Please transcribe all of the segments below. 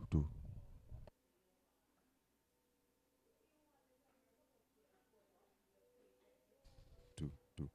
True. True. True.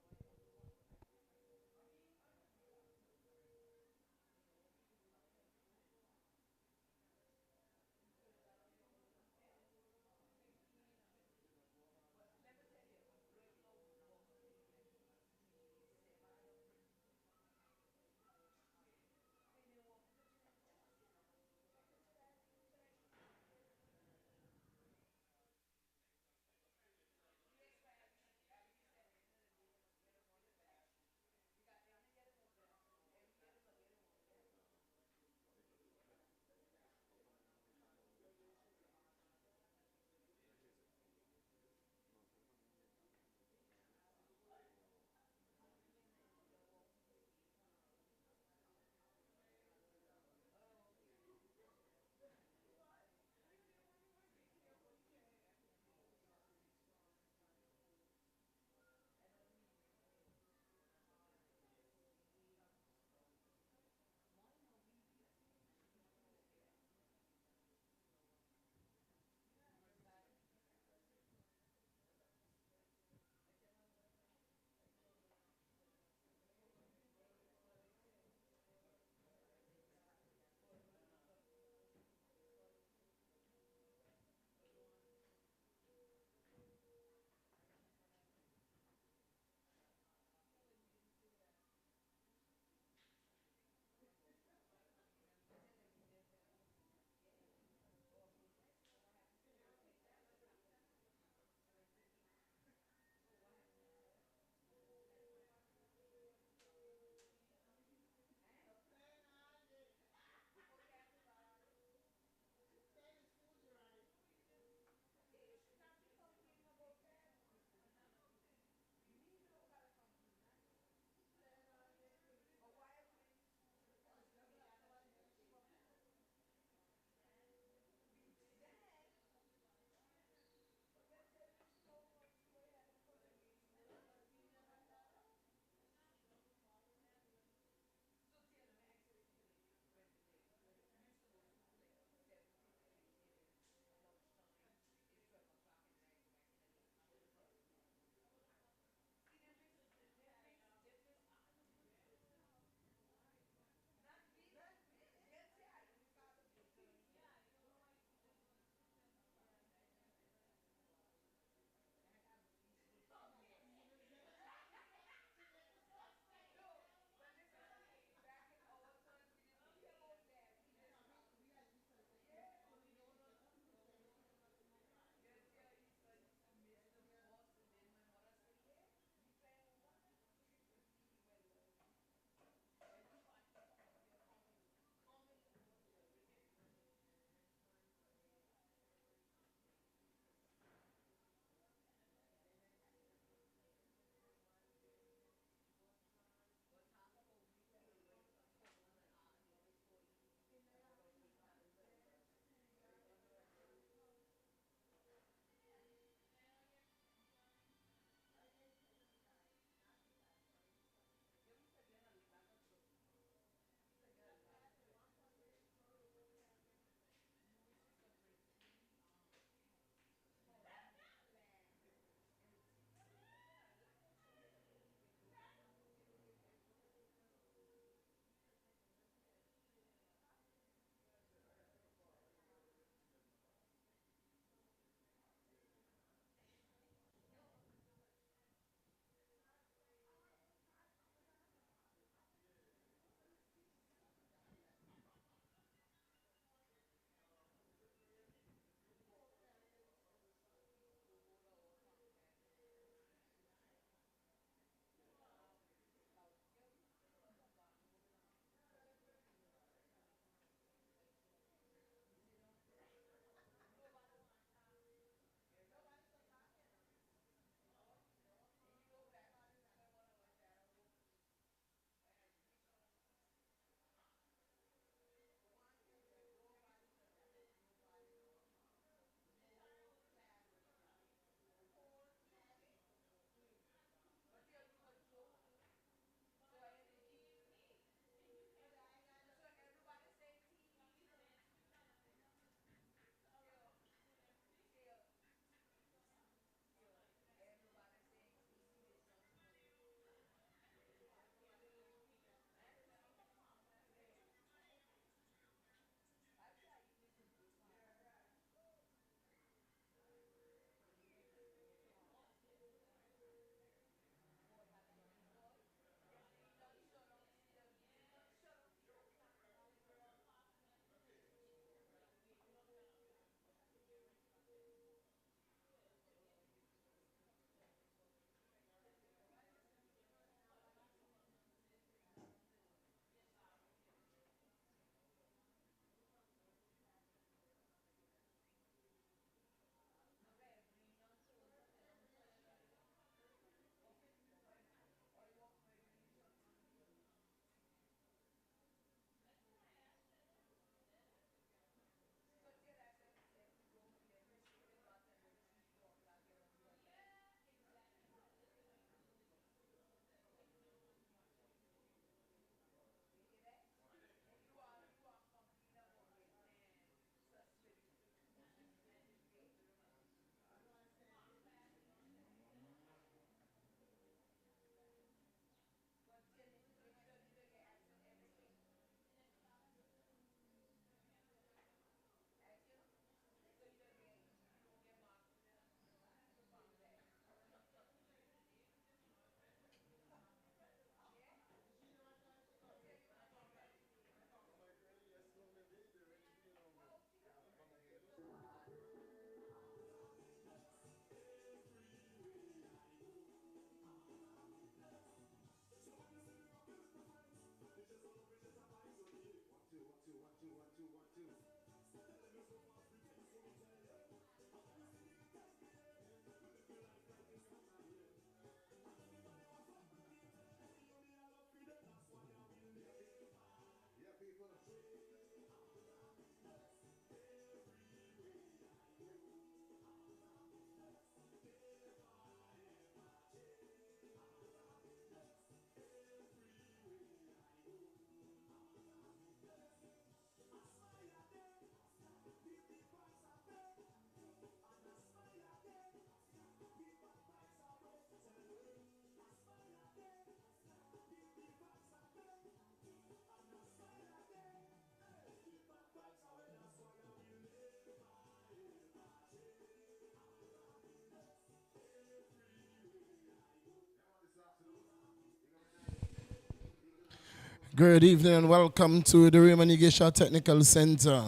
Good evening and welcome to the Raymond Igisha Technical Center.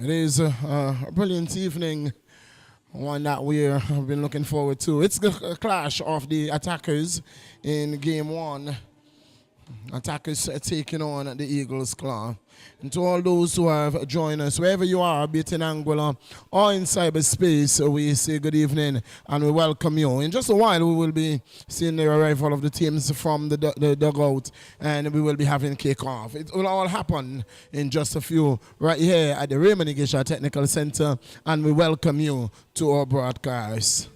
It is a brilliant evening, one that we have been looking forward to. It's the clash of the attackers in game one. Attackers taking on the Eagles' Claw. And to all those who have joined us, wherever you are, be it in Anguilla or in cyberspace, we say good evening and we welcome you. In just a while, we will be seeing the arrival of the teams from the dugout, and we will be having kickoff. It will all happen in just a few right here at the Raymond Igisha Technical Center, and we welcome you to our broadcast.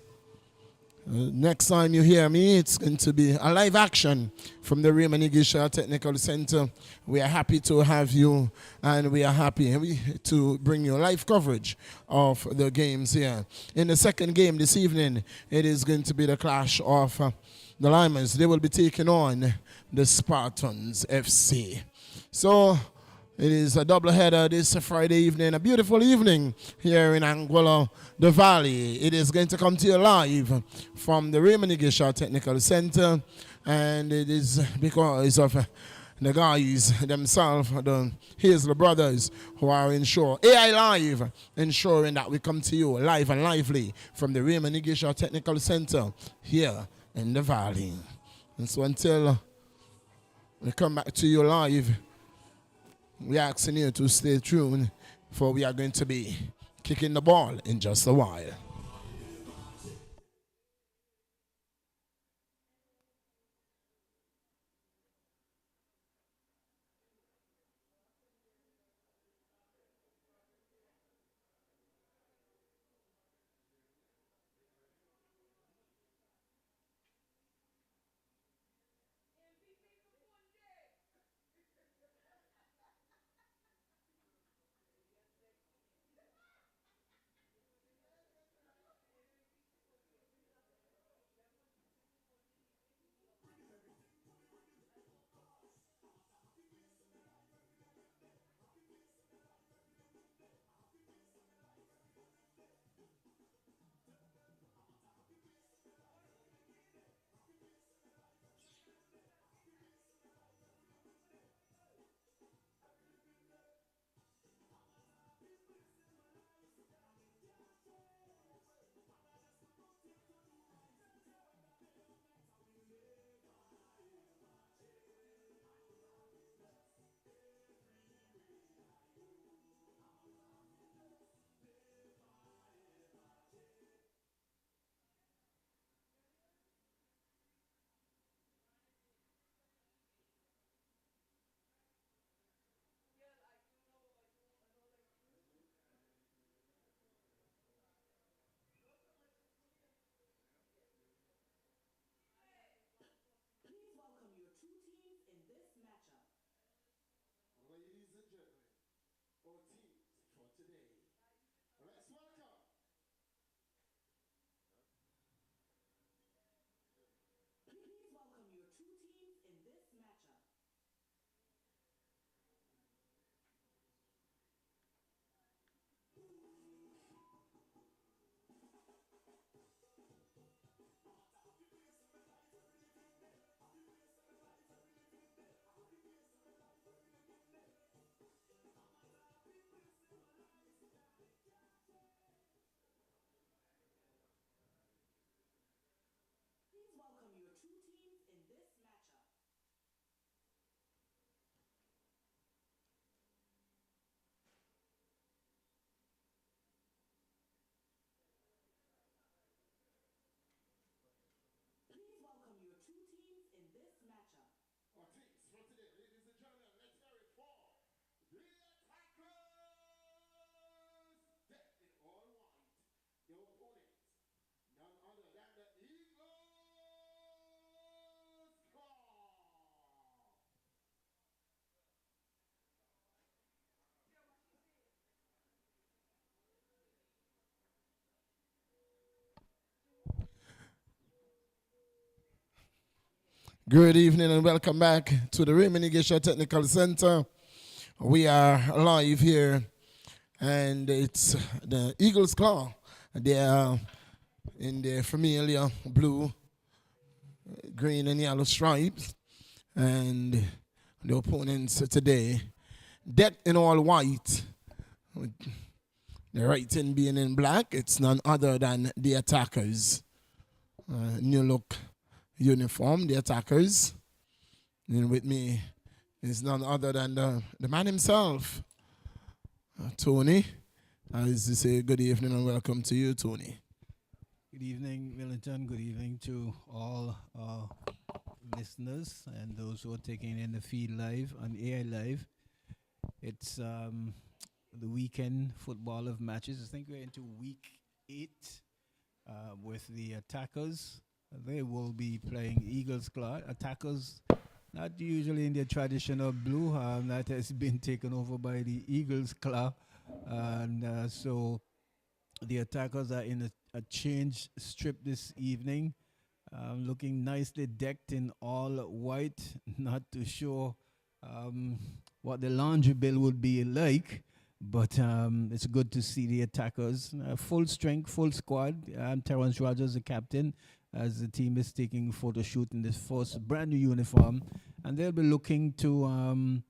Next time you hear me, it's going to be a live action from the Raymond Igisha Technical Center. We are happy to have you, and we are happy to bring you live coverage of the games here. In the second game this evening, it is going to be the clash of the Limers. They will be taking on the Spartans FC. So it is a doubleheader this Friday evening, a beautiful evening here in Anguilla, the Valley. It is going to come to you live from the Raymond Igisha Technical Center, and it is because of the guys themselves, the Hazel brothers, who are ensure AI Live, ensuring that we come to you live and lively from the Raymond Igisha Technical Center here in the Valley. And so until we come back to you live, we are asking you to stay tuned, for we are going to be kicking the ball in just a while. Ladies and gentlemen, our teams for today. Let's welcome. Please welcome your two teams in this matchup. Good evening and welcome back to the Raymond Igesha Technical Center. We are live here and it's the Eagles Claw. They are in their familiar blue, green and yellow stripes, and the opponents today decked in all white, with the writing being in black. It's none other than the Attackers. New look uniform, the Attackers. And with me is none other than the man himself, Tony. As to say, good evening and welcome to you, Tony. Good evening, Millington. Good evening to all our listeners and those who are taking in the feed live on AI Live. It's the weekend football of matches. I think we're into week 8 with the Attackers. They will be playing Eagles Claw. Attackers, not usually in their traditional blue, that has been taken over by the Eagles Claw. And so the Attackers are in a change strip this evening, looking nicely decked in all white. Not too sure what the laundry bill would be like, but it's good to see the Attackers. Full strength, full squad. Terrence Rogers, the captain, as the team is taking a photo shoot in this first brand new uniform. And they'll be looking to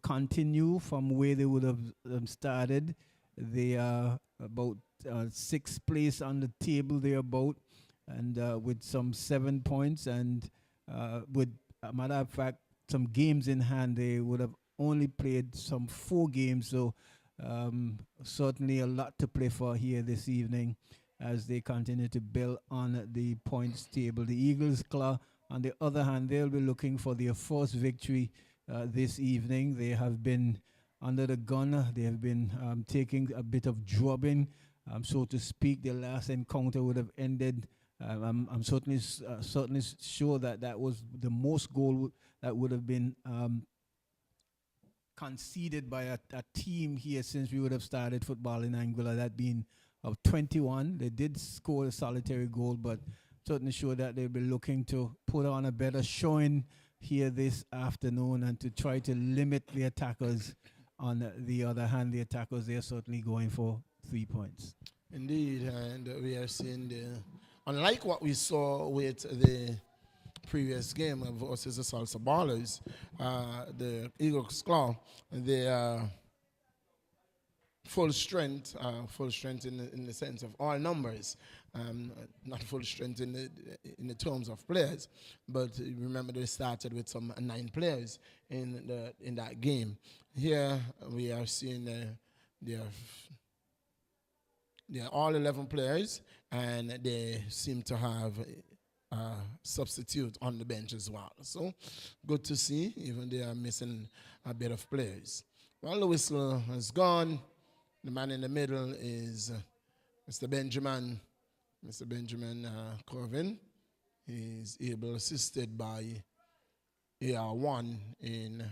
continue from where they would have started. They are about 6th place on the table thereabout, and with some 7 points, and with a matter of fact, some games in hand. They would have only played some 4 games, so certainly a lot to play for here this evening as they continue to build on the points table. The Eagles Claw, on the other hand, they'll be looking for their first victory this evening. They have been under the gun. They have been taking a bit of drubbing, so to speak. Their last encounter would have ended. I'm certainly sure that was the most goal that would have been conceded by a team here since we would have started football in Anguilla, that being of 21. They did score a solitary goal, but certainly sure that they'll be looking to put on a better showing here this afternoon and to try to limit the Attackers. On the other hand, the Attackers, they're certainly going for 3 points. Indeed, and we are seeing unlike what we saw with the previous game versus the Salsa Ballers, the Eagles Claw, they are full strength in the sense of all numbers, not full strength in the terms of players, but remember they started with some 9 players in that game. Here we are seeing they're all 11 players, and they seem to have a substitute on the bench as well. So good to see, even they are missing a bit of players. Well, the whistle has gone. The man in the middle is Mr. Benjamin Corvin. He's able, assisted by AR1 in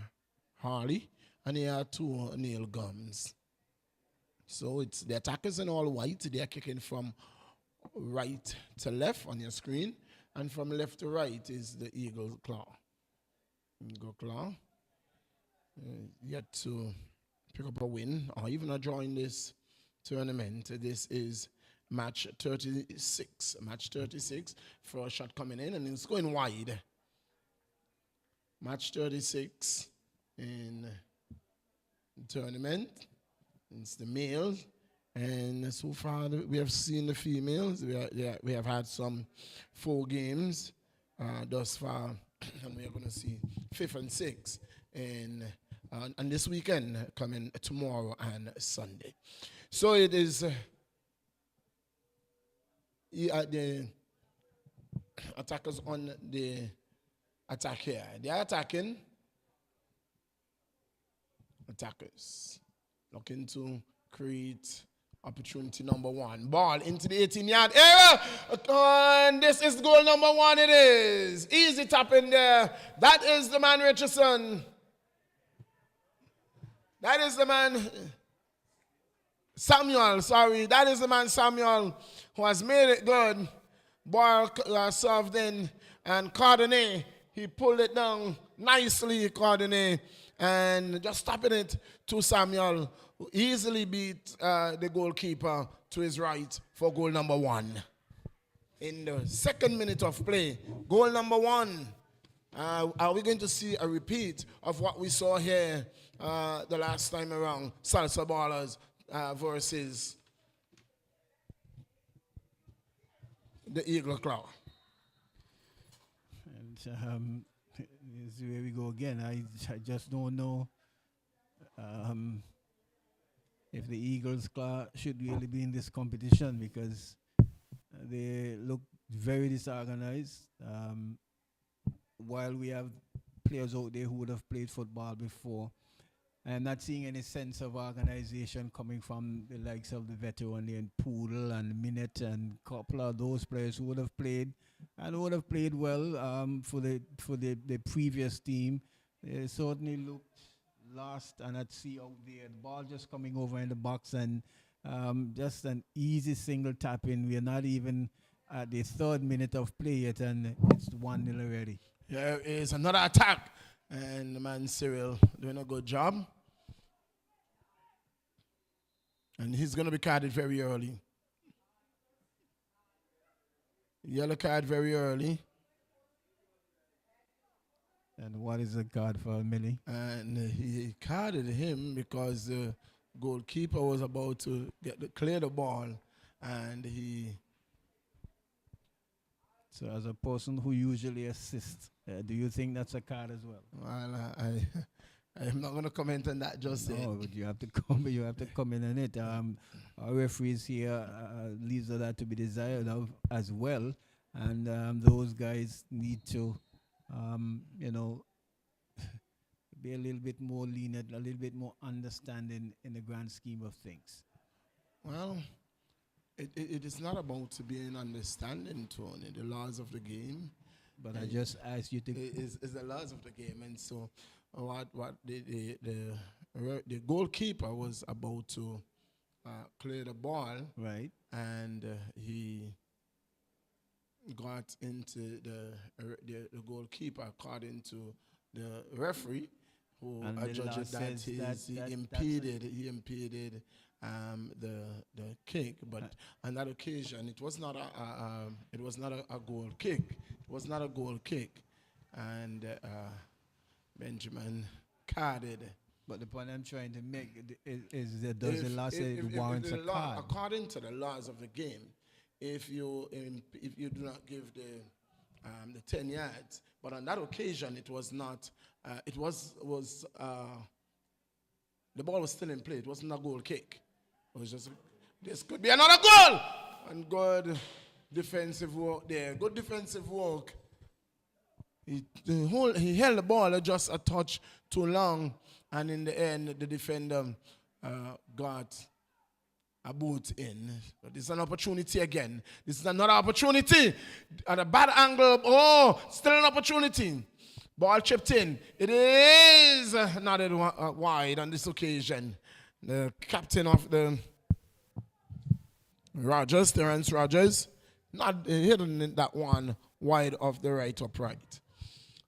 Harley and AR2 Neil Gums. So it's the Attackers in all white. They are kicking from right to left on your screen, and from left to right is the Eagle Claw. Eagle Claw yet to pick up a win or even a draw in this tournament. This is match 36. Match 36 for a shot coming in, and it's going wide. Match 36 in the tournament. It's the males, and so far we have seen the females. We have had some 4 games thus far, and we are going to see 5th and 6th and this weekend coming tomorrow and Sunday. So it is the Attackers on the attack here. They are attacking. Attackers looking to create opportunity number 1. Ball into the 18-yard area. And this is goal number 1. It is. Easy tap in there. That is the man, Richardson. That is the man, Samuel, sorry. That is the man, Samuel, who has made it good. Ball served in, and Cardone he pulled it down nicely, coordinate, and just stopping it to Samuel, who easily beat the goalkeeper to his right for goal number 1. In the second minute of play, goal number 1. Are we going to see a repeat of what we saw here the last time around? Salsa Ballers versus the Eagle Claw. And this is where we go again. I just don't know if the Eagles Claw should really be in this competition because they look very disorganized. While we have players out there who would have played football before, I'm not seeing any sense of organization coming from the likes of the veteran and Poodle and Minute and couple of those players who would have played and would have played well for the previous team. They certainly looked lost and at sea out there. The ball just coming over in the box and just an easy single tap in. We are not even at the 3rd minute of play yet, and it's 1-0 already. There is another attack, and the man Cyril doing a good job. And he's going to be carded very early. Yellow card very early. And what is the card for Millie? And he carded him because the goalkeeper was about to clear the ball, and he... So as a person who usually assists, do you think that's a card as well? Well, I'm not going to comment on that just yet. No, but you have to come. You have to comment on it. Our referees here leaves that to be desired of as well, and those guys need to, be a little bit more lenient, a little bit more understanding in the grand scheme of things. Well, it is not about being understanding, Tony. The laws of the game. But I just asked you to. Is the laws of the game, and so what the goalkeeper was about to clear the ball, right, and he got into the goalkeeper according to the referee, who adjudged that he impeded the kick, but on that occasion it was not a goal kick. It was not a goal kick, and Benjamin carded. But the point I'm trying to make is that does the law say it warrants a card? According to the laws of the game, if you do not give the 10 yards, but on that occasion it was not. It was the ball was still in play. It wasn't a goal kick. It was just this could be another goal. And good defensive work there. Good defensive work. He held the ball just a touch too long, and in the end, the defender got a boot in. But this is an opportunity again. This is another opportunity at a bad angle. Oh, still an opportunity. Ball chipped in. It is nodded wide on this occasion. The captain of the Rogers, Terence Rogers, not hitting that one wide off the right upright.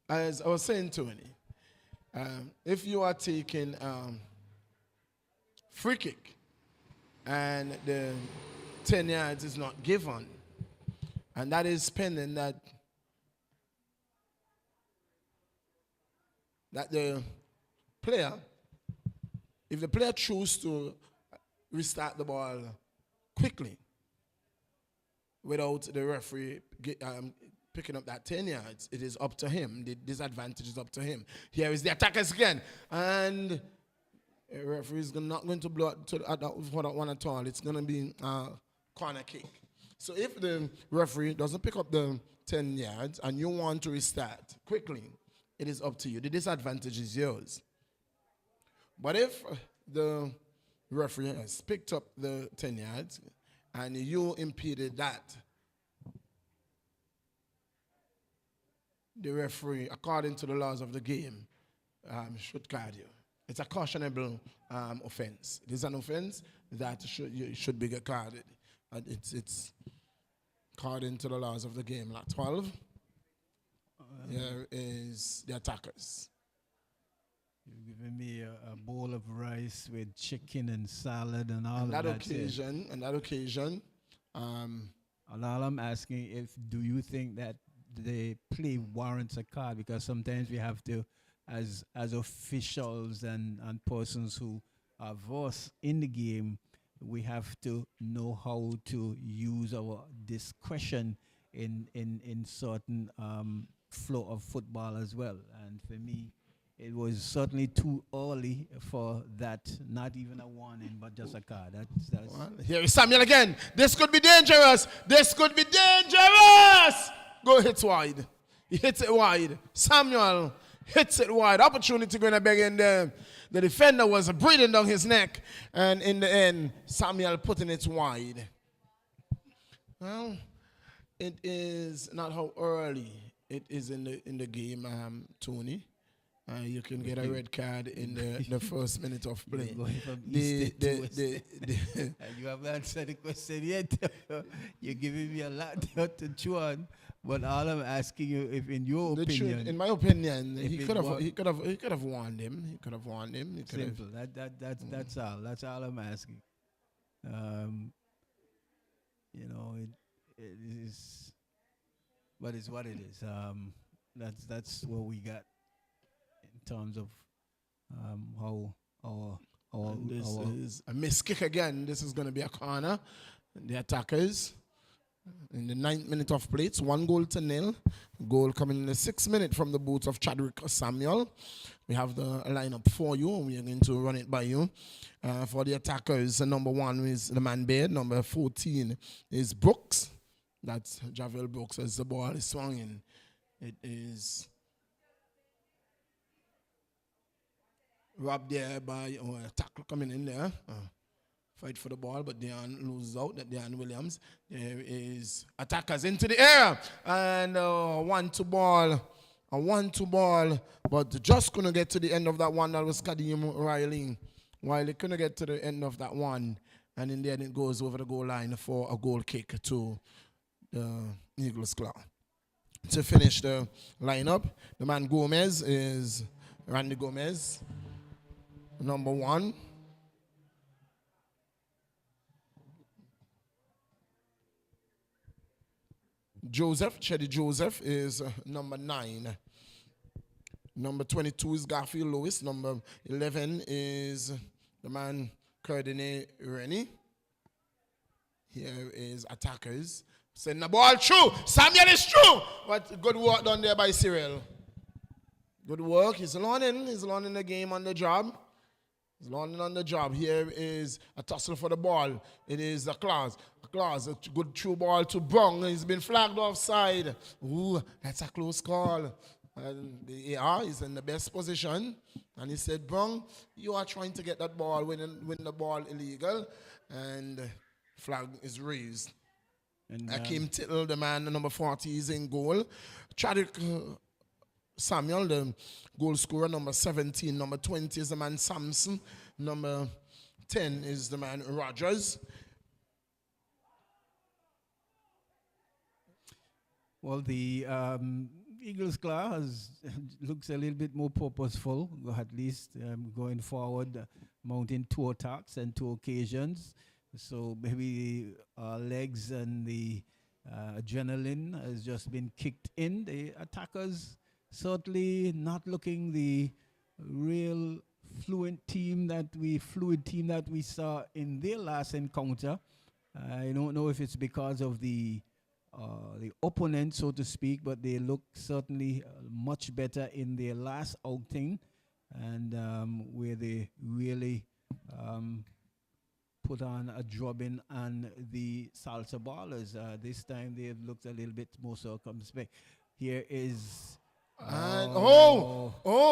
As I was saying, Tony, if you are taking free kick and the 10 yards is not given, and that is pending that the player, if the player chooses to restart the ball quickly without the referee picking up that 10 yards, it is up to him. The disadvantage is up to him. Here is the attackers again. And the referee is not going to blow for that one at all. It's going to be a corner kick. So if the referee doesn't pick up the 10 yards and you want to restart quickly, it is up to you. The disadvantage is yours. But if the referee has picked up the 10 yards and you impeded that, the referee, according to the laws of the game, should card you. It's a cautionable offense. It is an offense that should be carded. And it's according to the laws of the game. Like 12. Here is the attackers. You're giving me a bowl of rice with chicken and salad and all On of that that. occasion, And all I'm asking, do you think that the play warrants a card? Because sometimes we have to, as officials and persons who are versed in the game, we have to know how to use our discretion in certain flow of football as well. And for me, it was certainly too early for that. Not even a warning, but just a card. That's well, here is Samuel again. This could be dangerous. This could be dangerous. Go hits wide. He hits it wide. Samuel hits it wide. Opportunity going to beg in there. The defender was breathing down his neck. And in the end, Samuel putting it wide. Well, it is not how early it is in the game, Tony. You can get a red card in the first minute of play. You haven't answered the question yet. You're giving me a lot to chew on. But all I'm asking you, if in your opinion, in my opinion, he could have warned him. He could have warned him. Simple. That's all. That's all I'm asking. You know, it is, but it's what it is. That's what we got in terms of how our this is a missed kick again. This is going to be a corner. The attackers in the 9th minute of play, it's 1-0. Goal coming in the 6th minute from the boots of Chadwick Samuel. We have the lineup for you, and we are going to run it by you. For the attackers, number 1 is the man Baird. Number 14 is Brooks. That's Javel Brooks as the ball is swung in. It is robbed there by a tackle coming in there. Fight for the ball, but Deon loses out. That Deon Williams. There is attackers into the air. And a 1-2 ball. A 1-2 ball. But just couldn't get to the end of that one. That was Kadeem Riley. While he couldn't get to the end of that one. And in the end, it goes over the goal line for a goal kick to the Eagles Claw. To finish the lineup, the man Gomez is Randy Gomez. Number 1. Chedi Joseph is number 9. Number 22 is Garfield Lewis. Number 11 is the man Cardine Rennie. Here is attackers. Send the ball through. Samuel is through. But good work done there by Cyril. Good work. He's learning. He's learning the game on the job. He's learning on the job. Here is a tussle for the ball. It is a Claus. A good through ball to Brung. He's been flagged offside. Ooh, that's a close call. And the AR is in the best position. And he said, Brung, you are trying to get that ball, win the ball illegal. And flag is raised. And Akeem Tittle, the man, number 40, is in goal. Chadwick Samuel, the goal scorer, number 17. Number 20 is the man Sampson. Number 10 is the man Rogers. Well, the Eagles Claw looks a little bit more purposeful, at least going forward, mounting 2 attacks and 2 occasions. So maybe our legs and the adrenaline has just been kicked in. The attackers certainly not looking the real fluid team that we saw in their last encounter. I don't know if it's because of the opponent, so to speak, but they look certainly much better in their last outing, and where they really put on a drubbing on the salsa ballers. This time they've looked a little bit more circumspect. Here is... And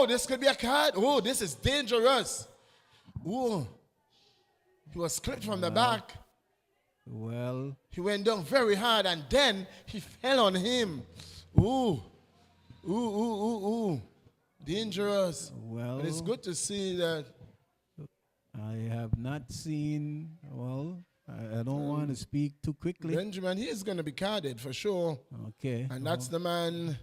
this could be a card. Oh, this is dangerous. Oh, he was clipped from the back. Well, he went down very hard, and then he fell on him. Ooh, dangerous. Well, but it's good to see that. I have not seen. Well, I don't want to speak too quickly. Benjamin, he is going to be carded for sure. Okay, and that's the man.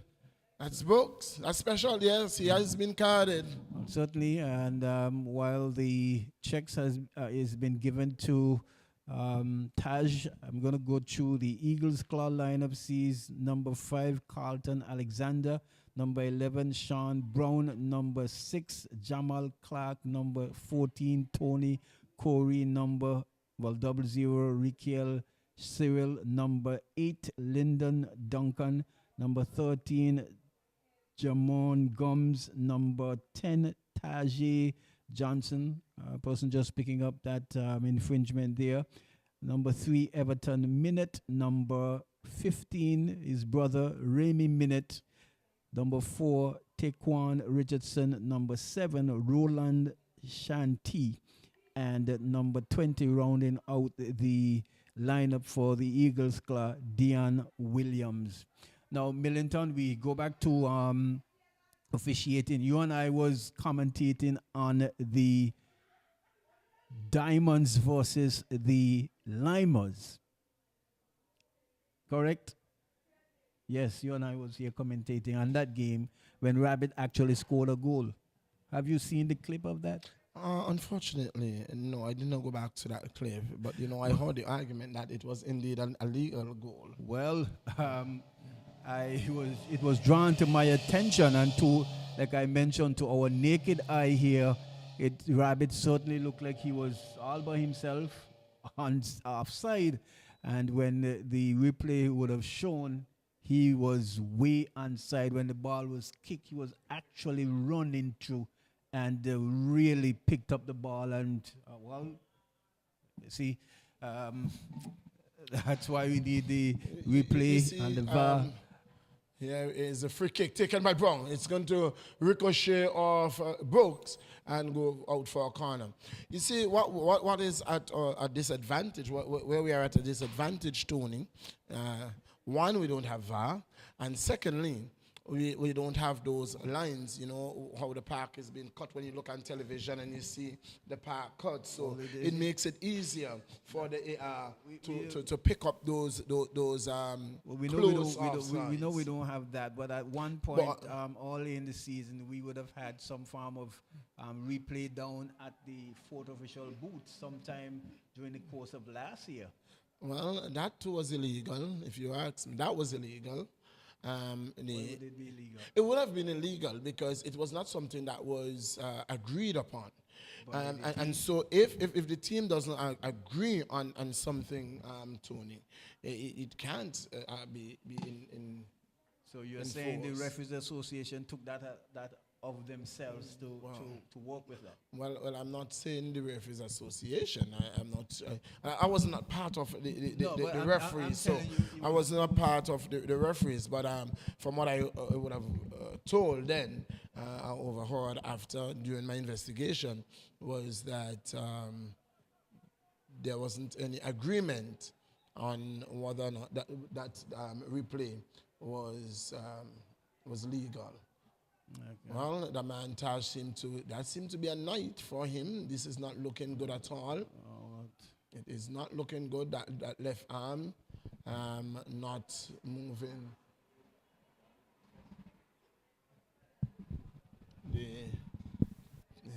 That's Brooks. That's special, yes. He has been carded. Certainly, and while the checks is been given to Taj, I'm going to go through the Eagles Claw lineup. Sees number 5 Carlton Alexander, number 11 Sean Brown, number 6 Jamal Clark, number 14 Tony Corey, number 00 Rikiel Cyril, number 8 Lyndon Duncan, number 13 Jamon Gums, number 10, Tajay Johnson, person just picking up that infringement there. Number 3, Everton Minute. Number 15, his brother, Remy Minute. Number 4, Taquan Richardson. Number 7, Roland Shanti. And number 20, rounding out the lineup for the Eagles Claw, Dion Williams. Now, Millington, we go back to officiating. You and I was commentating on the Diamonds versus the Limers. Correct? Yes, you and I was here commentating on that game when Rabbit actually scored a goal. Have you seen the clip of that? Unfortunately, no, I did not go back to that clip. But, I heard the argument that it was indeed an illegal goal. Well, it was drawn to my attention, and to, like I mentioned, to our naked eye here, Rabbit certainly looked like he was all by himself on offside, and when the replay would have shown, he was way onside. When the ball was kicked, he was actually running through and really picked up the ball, and see, that's why we need the replay and the VAR. Here is a free kick taken by Brown. It's going to ricochet off Brooks and go out for a corner. You see, what is at a disadvantage, where we are at a disadvantage, Tony, one, we don't have VAR, and secondly, we don't have those lines, how the park is being cut when you look on television and you see the park cut. So it makes it easier for the AR to pick up those we know we don't have that, but at one point, early in the season, we would have had some form of replay down at the fourth official booth sometime during the course of last year. Well, that too was illegal, if you ask me. That was illegal. Why would it be illegal? It would have been illegal because it was not something that was agreed upon. And so if the team doesn't agree on something, Tony, it can't be in. So you're saying the Referees Association took that of themselves to work with that? Well, I'm not saying the Referees Association. I'm not. I was not part of the referees, so I was not part of the referees. But from what I would have told then, I overheard during my investigation, was that there wasn't any agreement on whether or not that replay was legal. Okay. Well, the man Taj seemed to be a night for him. This is not looking good at all. It is not looking good. That left arm not moving.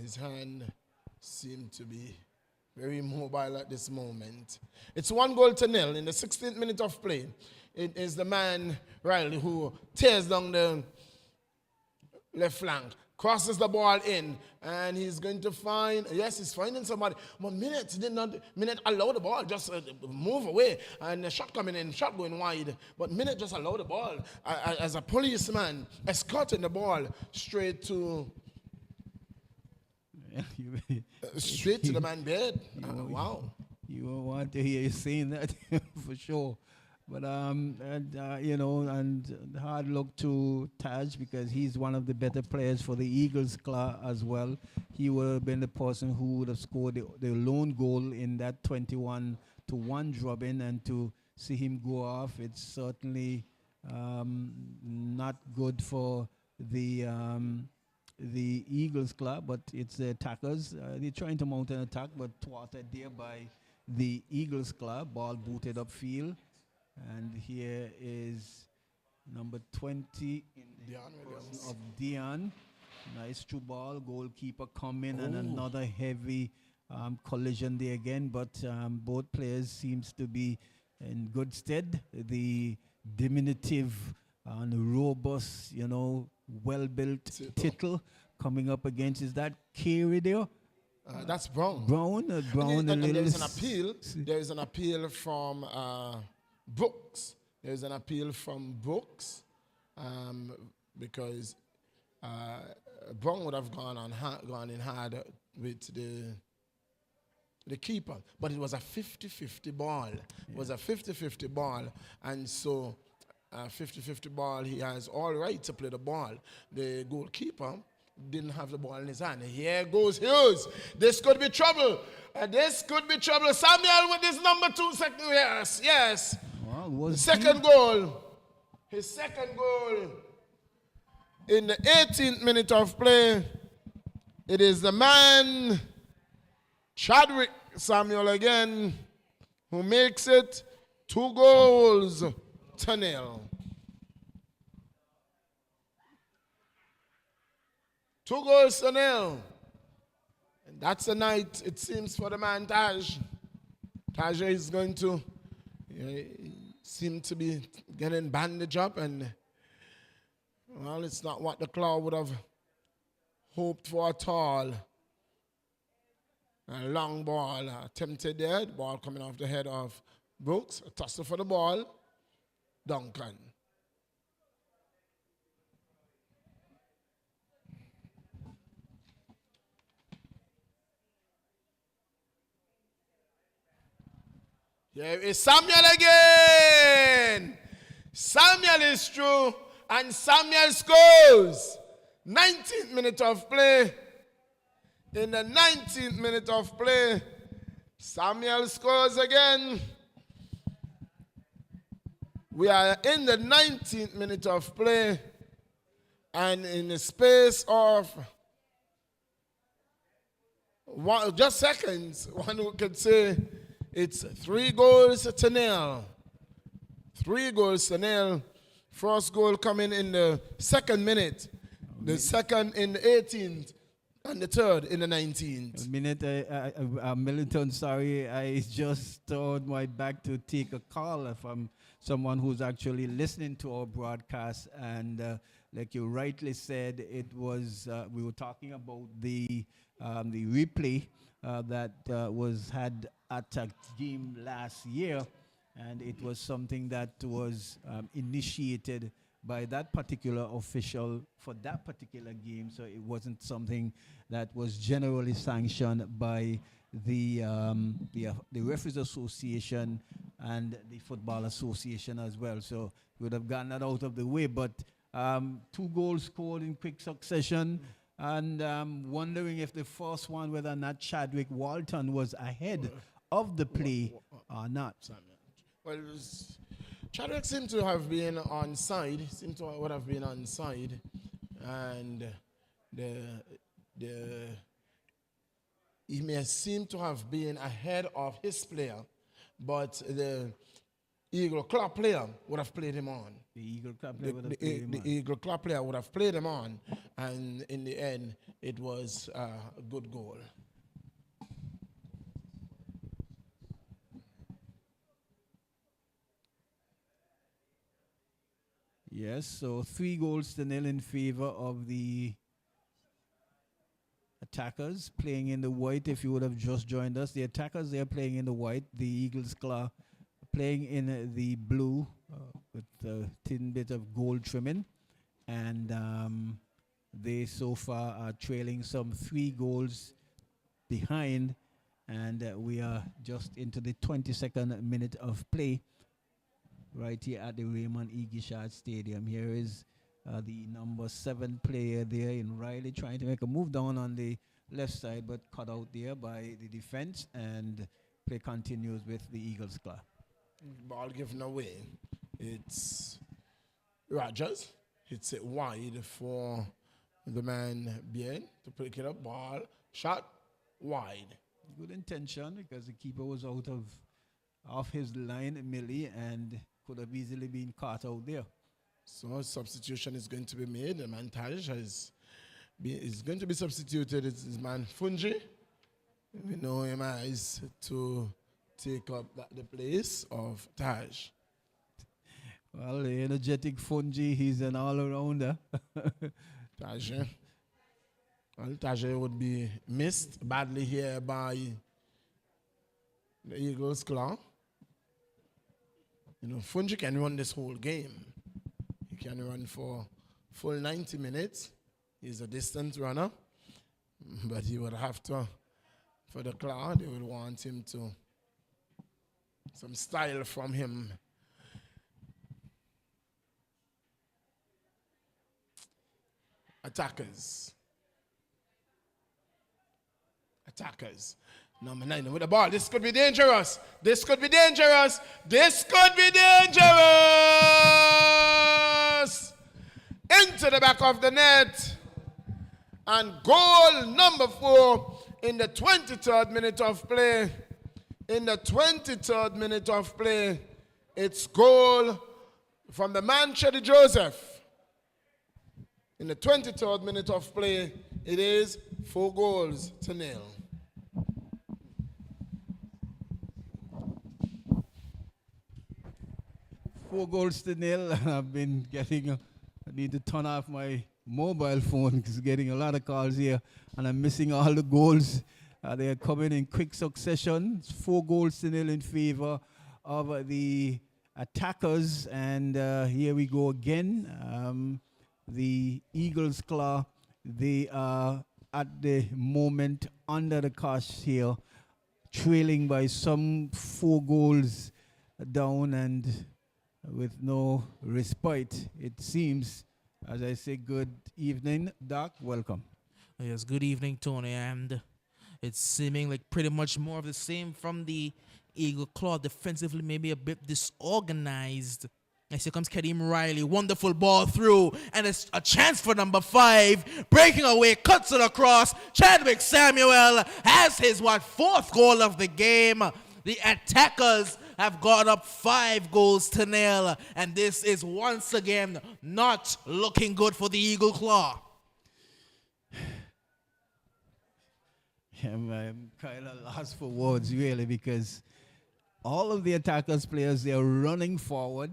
His hand seemed to be very mobile at this moment. It's 1-0 in the 16th minute of play. It is the man, Riley, who tears down the left flank, crosses the ball in, and he's going to he's finding somebody. But Minute allow the ball, just move away, and the shot coming in, shot going wide. But Minute just allow the ball as a policeman, escorting the ball straight to the man bed. Wow. You want to hear you saying that for sure. But, and hard luck to Taj, because he's one of the better players for the Eagles Claw as well. He would have been the person who would have scored the lone goal in that 21-1 drubbing, and to see him go off, it's certainly not good for the Eagles Claw, but it's the attackers. They're trying to mount an attack, but thwarted there by the Eagles Claw. Ball booted upfield. And here is Number 20 in the Dion person Williams. of Dion. Nice through ball. Goalkeeper come in and another heavy collision there again. But both players seems to be in good stead. The diminutive and robust, well-built Tittle coming up against, is that Carey there? That's Brown. Brown, Brown. And there is an appeal. There is an appeal from Brooks. There is an appeal from Brooks because Brown would have gone in hard with the keeper, but it was a 50-50 ball. It was a 50-50 ball, and so 50-50 ball, he has all right to play the ball. The goalkeeper didn't have the ball in his hand. Here goes Hughes. This could be trouble. This could be trouble. Samuel with his number 2 second. Yes. Wow, Second goal. His second goal in the 18th minute of play. It is the man, Chadwick Samuel again, who makes it 2-0. 2-0. And that's the night, it seems, for the man Taj. Taj is going to seem to be getting bandaged up, and well, it's not what the crowd would have hoped for at all. A long ball attempted there. The ball coming off the head of Brooks. A tussle for the ball. Duncan. Here is Samuel again. Samuel is through, and Samuel scores. 19th minute of play. In the 19th minute of play, Samuel scores again. We are in the 19th minute of play, and in the space of just seconds, one could say it's 3-0. 3-0. First goal coming in the 2nd minute, the second in the 18th, and the third in the 19th. Millington, sorry, I just turned my back to take a call from someone who's actually listening to our broadcast, and like you rightly said, it was we were talking about the replay that was had at a game last year, and it was something that was initiated by that particular official for that particular game, so it wasn't something that was generally sanctioned by the Referees Association and the Football Association as well. So we would have gotten that out of the way. But 2 goals scored in quick succession, and wondering if the first one, whether or not Chadwick Walton was ahead of the play or not. Well, Chadwick seemed to have been onside. And he may seem to have been ahead of his player, but the Eagle Club player would have played him on. The Eagle Club player would have played him on. The Eagle Club player would have played him on, and in the end, it was a good goal. Yes, so 3-0 in favor of the attackers playing in the white. If you would have just joined us, the attackers, they're playing in the white. The Eagles Claw playing in the blue with a thin bit of gold trimming. And they so far are trailing some 3 goals behind. And we are just into the 22nd minute of play right here at the Raymond E. Gishard Stadium. Here is the number 7 player there in Riley trying to make a move down on the left side, but cut out there by the defense, and play continues with the Eagles Claw. Ball given away. It's Rogers. Hits it wide for the man Bien to pick it up. Ball shot wide. Good intention, because the keeper was out of his line, Millie, and could have easily been caught out there. So substitution is going to be made. The man Taj is going to be substituted. It's his man Fungi. We know him as to take up the place of Taj. Well, the energetic Fungi, he's an all-rounder. Taj, well, Taj would be missed badly here by the Eagles' claw. You know, Fungi can run this whole game. He can run for full 90 minutes. He's a distant runner, but he would have to, for the claw, they would want him to, some style from him. Attackers. Number 9 with the ball. This could be dangerous. This could be dangerous. This could be dangerous. Into the back of the net. And goal number 4 in the 23rd minute of play. In the 23rd minute of play, it's goal from the man Chedi Joseph. In the 23rd minute of play, it is 4-0. 4-0. I've been getting, I need to turn off my mobile phone because getting a lot of calls here and I'm missing all the goals. They are coming in quick succession. It's 4-0 in favor of the attackers. And here we go again. The Eagles' claw, they are at the moment under the cosh here, trailing by some 4 goals down and with no respite, it seems. As I say, good evening, Doc. Welcome. Yes, good evening, Tony. And it's seeming like pretty much more of the same from the Eagle Claw. Defensively, maybe a bit disorganized. And here comes Kadeem Riley. Wonderful ball through. And it's a chance for number 5. Breaking away, cuts it across. Chadwick Samuel has his, 4th goal of the game. The attackers have gone up 5-0. And this is once again not looking good for the Eagle Claw. I'm kind of lost for words, really, because all of the attackers players, they're running forward.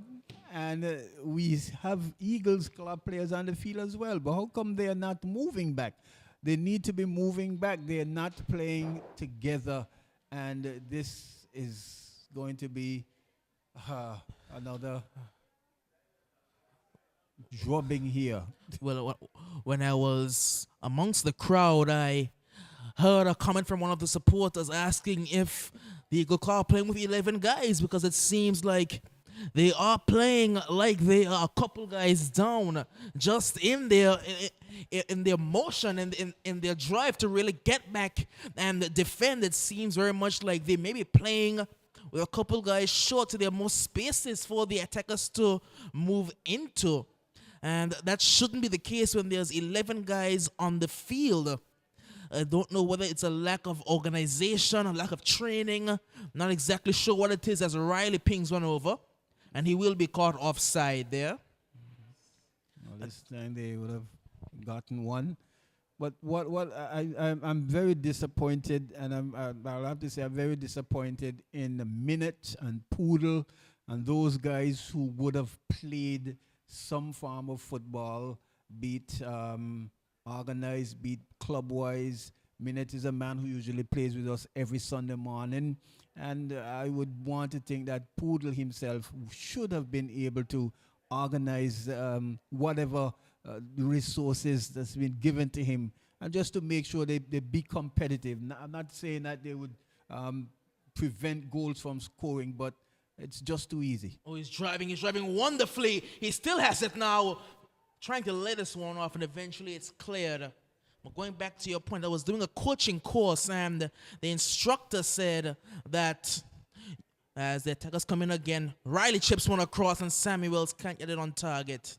And we have Eagles club players on the field as well. But how come they are not moving back? They need to be moving back. They are not playing together. And this is going to be another drubbing here. Well, when I was amongst the crowd, I heard a comment from one of the supporters asking if the Eagle Claw are playing with 11 guys, because it seems like they are playing like they are a couple guys down, just in their motion and in their drive to really get back and defend. It seems very much like they may be playing with a couple guys short, so there are more spaces for the attackers to move into. And that shouldn't be the case when there's 11 guys on the field. I don't know whether it's a lack of organization, a lack of training. Not exactly sure what it is as Riley pings one over. And he will be caught offside there. Well, this time they would have gotten one. But I'm very disappointed, and I'll have to say I'm very disappointed in the Minute and Poodle and those guys who would have played some form of football, be it organized, be it club-wise. Minute is a man who usually plays with us every Sunday morning. And I would want to think that Poodle himself should have been able to organize whatever resources that's been given to him, and just to make sure they be competitive. I'm not saying that they would prevent goals from scoring, but it's just too easy. Oh, he's driving wonderfully. He still has it now, trying to let this one off, and eventually it's cleared. But going back to your point, I was doing a coaching course, and the instructor said that as the attackers come in again, Riley chips one across, and Samuels can't get it on target.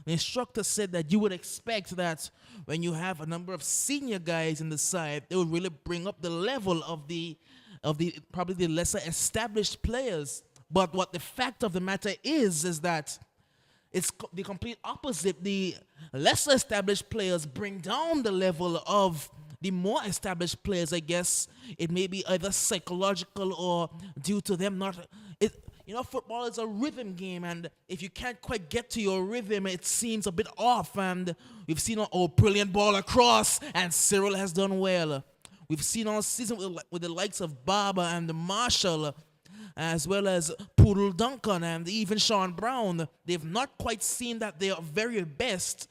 The instructor said that you would expect that when you have a number of senior guys in the side, they would really bring up the level of the probably the lesser established players. But what the fact of the matter is that it's the complete opposite. The lesser established players bring down the level of the more established players. I guess it may be either psychological or due to them not. Football is a rhythm game, and if you can't quite get to your rhythm, it seems a bit off. And we've seen brilliant ball across, and Cyril has done well. We've seen all season with the likes of Barber and Marshall, as well as Poodle Duncan and even Sean Brown. They've not quite seen that they are very best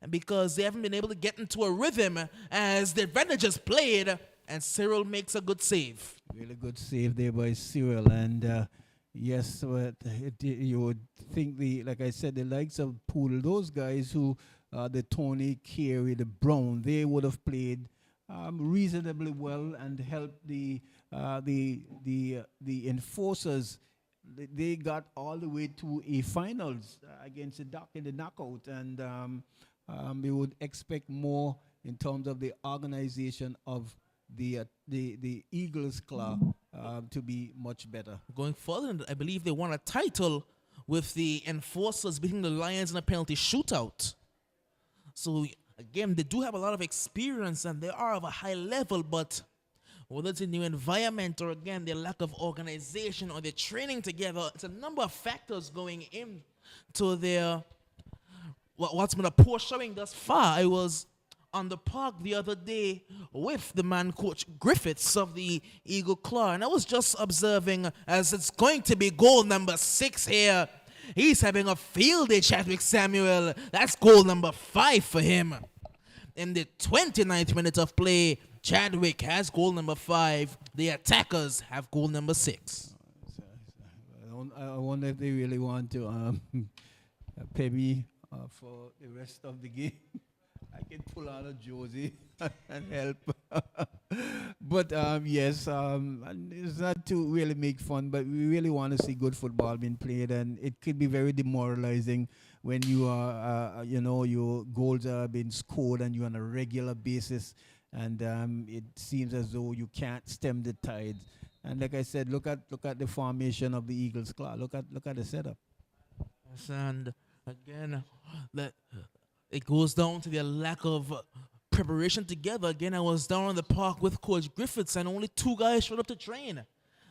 because they haven't been able to get into a rhythm as the advantage is played, and Cyril makes a good save. Really good save there by Cyril. And yes, but you would think like I said, the likes of Poodle, those guys who, the Tony, Carey, the Brown, they would have played reasonably well and helped the enforcers. They got all the way to a finals against the Duck in the knockout, and we would expect more in terms of the organization of the Eagles Claw to be much better. Going further, I believe they won a title with the enforcers beating the Lions in a penalty shootout. So again, they do have a lot of experience and they are of a high level, but whether it's a new environment or again their lack of organization or their training together, it's a number of factors going into their what's been a poor showing thus far. I was on the park the other day with the man Coach Griffiths of the Eagle Claw, and I was just observing as it's going to be goal number 6 here. He's having a field day, Chadwick Samuel. That's goal number 5 for him. In the 29th minute of play, Chadwick has goal number 5. The attackers have goal number 6. I wonder if they really want to pay me for the rest of the game. I can pull out a Josie and help. But yes, and it's not to really make fun, but we really want to see good football being played, and it could be very demoralizing when you are, your goals are being scored and you're on a regular basis, and it seems as though you can't stem the tide. And like I said, look at the formation of the Eagles Claw. Look at the setup. Yes, and again, it goes down to their lack of preparation together. Again, I was down on the park with Coach Griffiths, and only 2 guys showed up to train.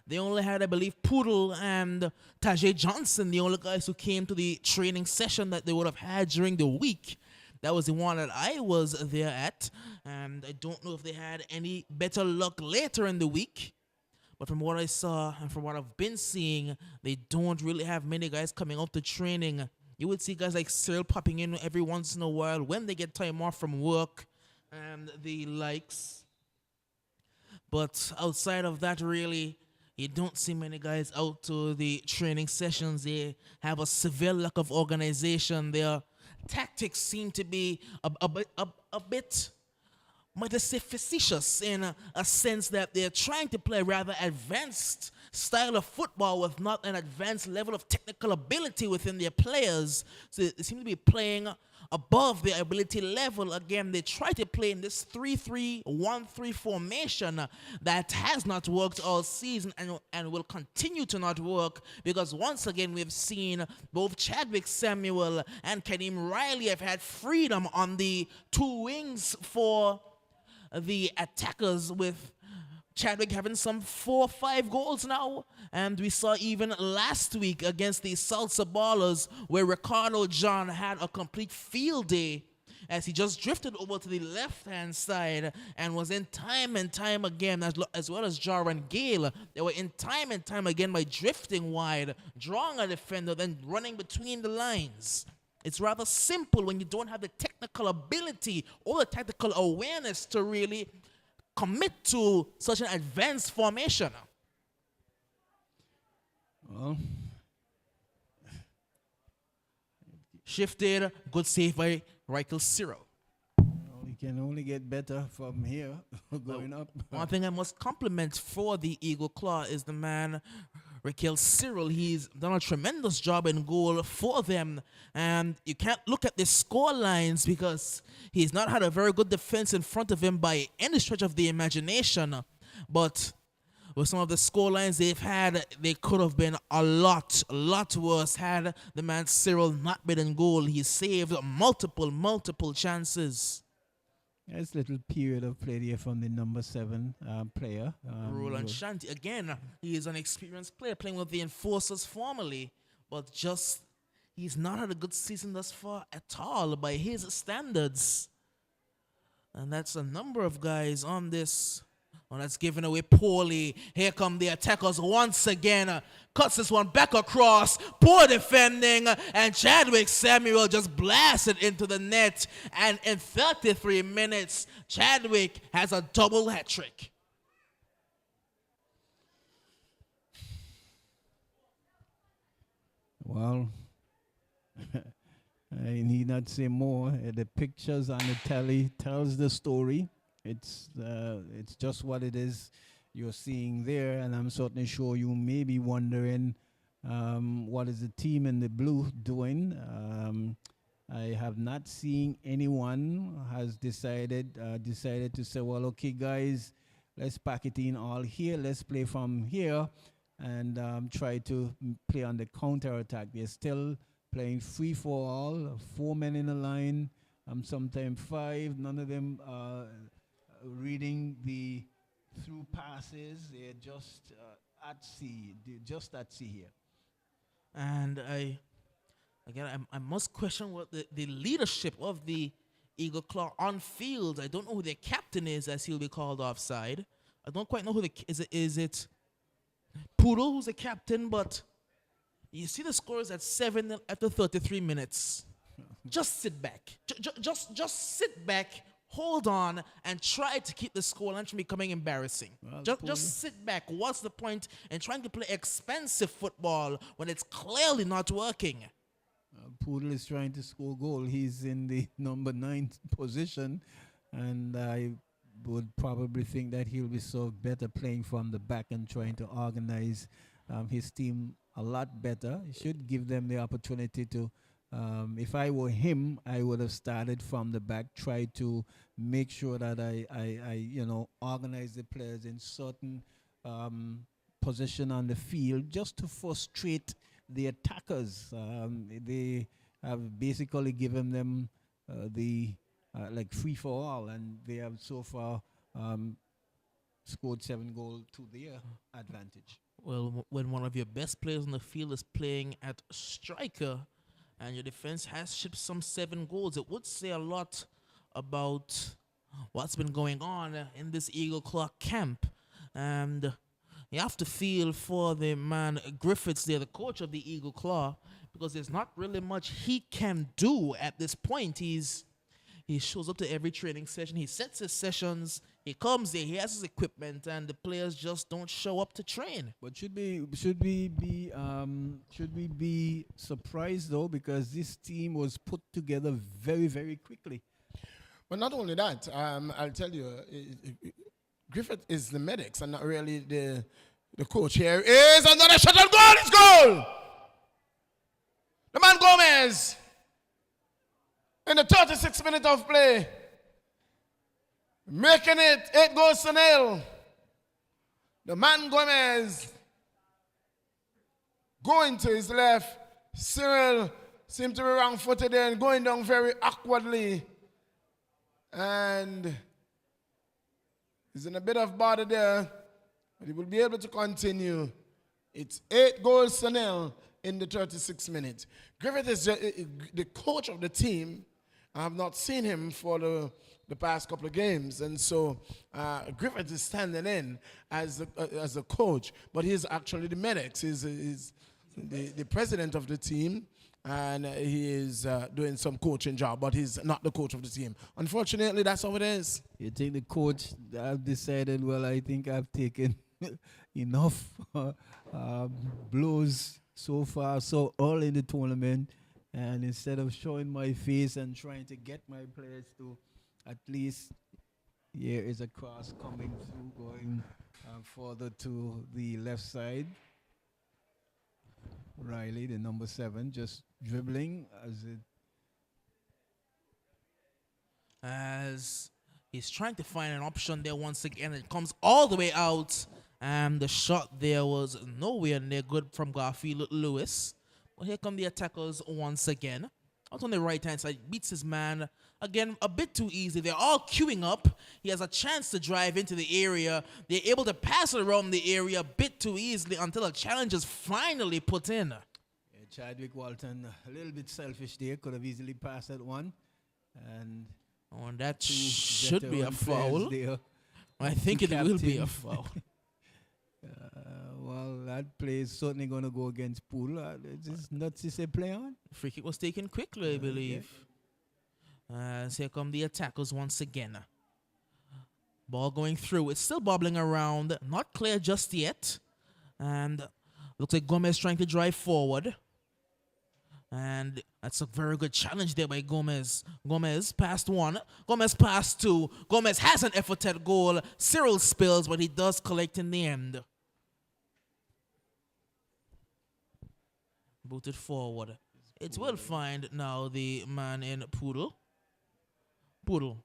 They only had, I believe, Poodle and Tajay Johnson, the only guys who came to the training session that they would have had during the week. That was the one that I was there at, and I don't know if they had any better luck later in the week. But from what I saw and from what I've been seeing, they don't really have many guys coming out to training. You would see guys like Cyril popping in every once in a while when they get time off from work and the likes. But outside of that, really, you don't see many guys out to the training sessions. They have a severe lack of organization. Their tactics seem to be a bit, might I say, facetious in a sense that they're trying to play a rather advanced style of football with not an advanced level of technical ability within their players. So they seem to be playing above their ability level. Again, they try to play in this 3-3-1-3 formation that has not worked all season and will continue to not work, because once again we've seen both Chadwick Samuel and Kadeem Riley have had freedom on the 2 wings for the attackers, with Chadwick having some 4 or 5 goals now. And we saw even last week against the Salsa Ballers where Ricardo John had a complete field day as he just drifted over to the left-hand side and was in time and time again, as well as Jaron Gale. They were in time and time again by drifting wide, drawing a defender, then running between the lines. It's rather simple when you don't have the technical ability or the tactical awareness to really commit to such an advanced formation. Well, shifted, good save by Michael Cyril. We can only get better from here, going up. One thing I must compliment for the Eagle Claw is the man, Raquel Cyril. He's done a tremendous job in goal for them. And you can't look at the score lines because he's not had a very good defense in front of him by any stretch of the imagination. But with some of the score lines they've had, they could have been a lot worse had the man Cyril not been in goal. He saved multiple chances. There's a little period of play there from the number 7 player. Roland Shanti, again, he is an experienced player playing with the Enforcers formerly, but just he's not had a good season thus far at all by his standards. And that's a number of guys on this. Oh, that's given away poorly. Here come the attackers once again. Cuts this one back across. Poor defending. And Chadwick Samuel just blasted into the net. And in 33 minutes, Chadwick has a double hat trick. Well, I need not say more. The pictures on the telly tells the story. It's just what it is you're seeing there, and I'm certainly sure you may be wondering what is the team in the blue doing. I have not seen anyone has decided to say, well, okay, guys, let's pack it in all here. Let's play from here and try to play on the counter attack. They're still playing free for all, 4 men in a line, sometimes 5. None of them reading the through passes. They're just at sea. They're just at sea here. And I must question what the leadership of the Eagle Claw on field. I don't know who their captain is, as he'll be called offside. I don't quite know who is it Poodle who's the captain, but you see the scores at 7 after 33 minutes. Just sit back. Just sit back, hold on, and try to keep the score line from becoming embarrassing. Well, Just sit back. What's the point in trying to play expensive football when it's clearly not working? Poodle is trying to score goal. He's in the number 9 position, and I would probably think that he'll be so better playing from the back and trying to organize his team a lot better. He should give them the opportunity to. If I were him, I would have started from the back, tried to make sure that I organize the players in certain position on the field just to frustrate the attackers. They have basically given them like free for all, and they have so far scored 7 goals to their advantage. Well, when one of your best players on the field is playing at striker and your defense has shipped some 7 goals, it would say a lot about what's been going on in this Eagle Claw camp. And you have to feel for the man Griffiths there, the coach of the Eagle Claw, because there's not really much he can do at this point. He shows up to every training session. He sets his sessions. He comes there. He has his equipment, and the players just don't show up to train. But should we be surprised though, because this team was put together very, very quickly. But not only that, I'll tell you, Griffith is the medics and not really the coach. Here is another shot on goal. It's goal. The man Gomez in the 36th minute of play, making it 8-0. The man Gomez going to his left. Cyril seemed to be wrong-footed and going down very awkwardly. And he's in a bit of bother there, but he will be able to continue. It's 8-0 in the 36th minute. Griffith is the coach of the team. I have not seen him for the past couple of games, and so Griffith is standing in as a coach, but he's actually the medics. He's the president of the team, and he is doing some coaching job, but he's not the coach of the team. Unfortunately, that's how it is. You think the coach have decided, well, I think I've taken enough blows so far, so early in the tournament, and instead of showing my face and trying to get my players to at least, here is a cross coming through, going further to the left side. Riley, the number 7, just dribbling as He's trying to find an option there once again. It comes all the way out, And the shot there was nowhere near good from Garfield Lewis. But here come the attackers once again. Out on the right-hand side, beats his man. Again, a bit too easy. They're all queuing up. He has a chance to drive into the area. They're able to pass it around the area a bit too easily until a challenge is finally put in. Yeah, Chadwick Walton, a little bit selfish there. Could have easily passed that one. And Oh, and that two should be a veteran players foul. there. I think Two it will be a captains. foul. Well, that play is certainly going to go against Poole. It's just nuts to say play on. Free kick was taken quickly, I believe. As here come the attackers once again. Ball going through. It's still bobbling around. Not clear just yet. And looks like Gomez trying to drive forward. And that's a very good challenge there by Gomez. Gomez passed one. Gomez passed two. Gomez has an effort at goal. Cyril spills, but he does collect in the end. Booted forward. It will find now the man in Poodle. Poodle.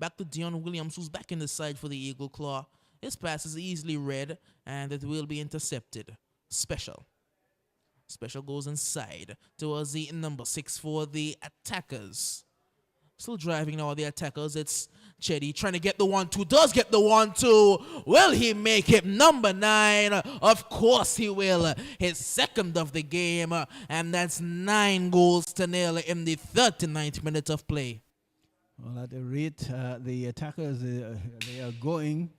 Back to Dion Williams, who's back in the side for the Eagle Claw. His pass is easily read, and it will be intercepted. Special. Special goes inside towards the number 6 for the attackers. Still driving now, the attackers. It's Chetty trying to get the 1-2. Does get the 1-2. Will he make it? Number 9. Of course he will. His second of the game. And that's 9-0 in the 39th minute of play. Well, at the rate the attackers they are going,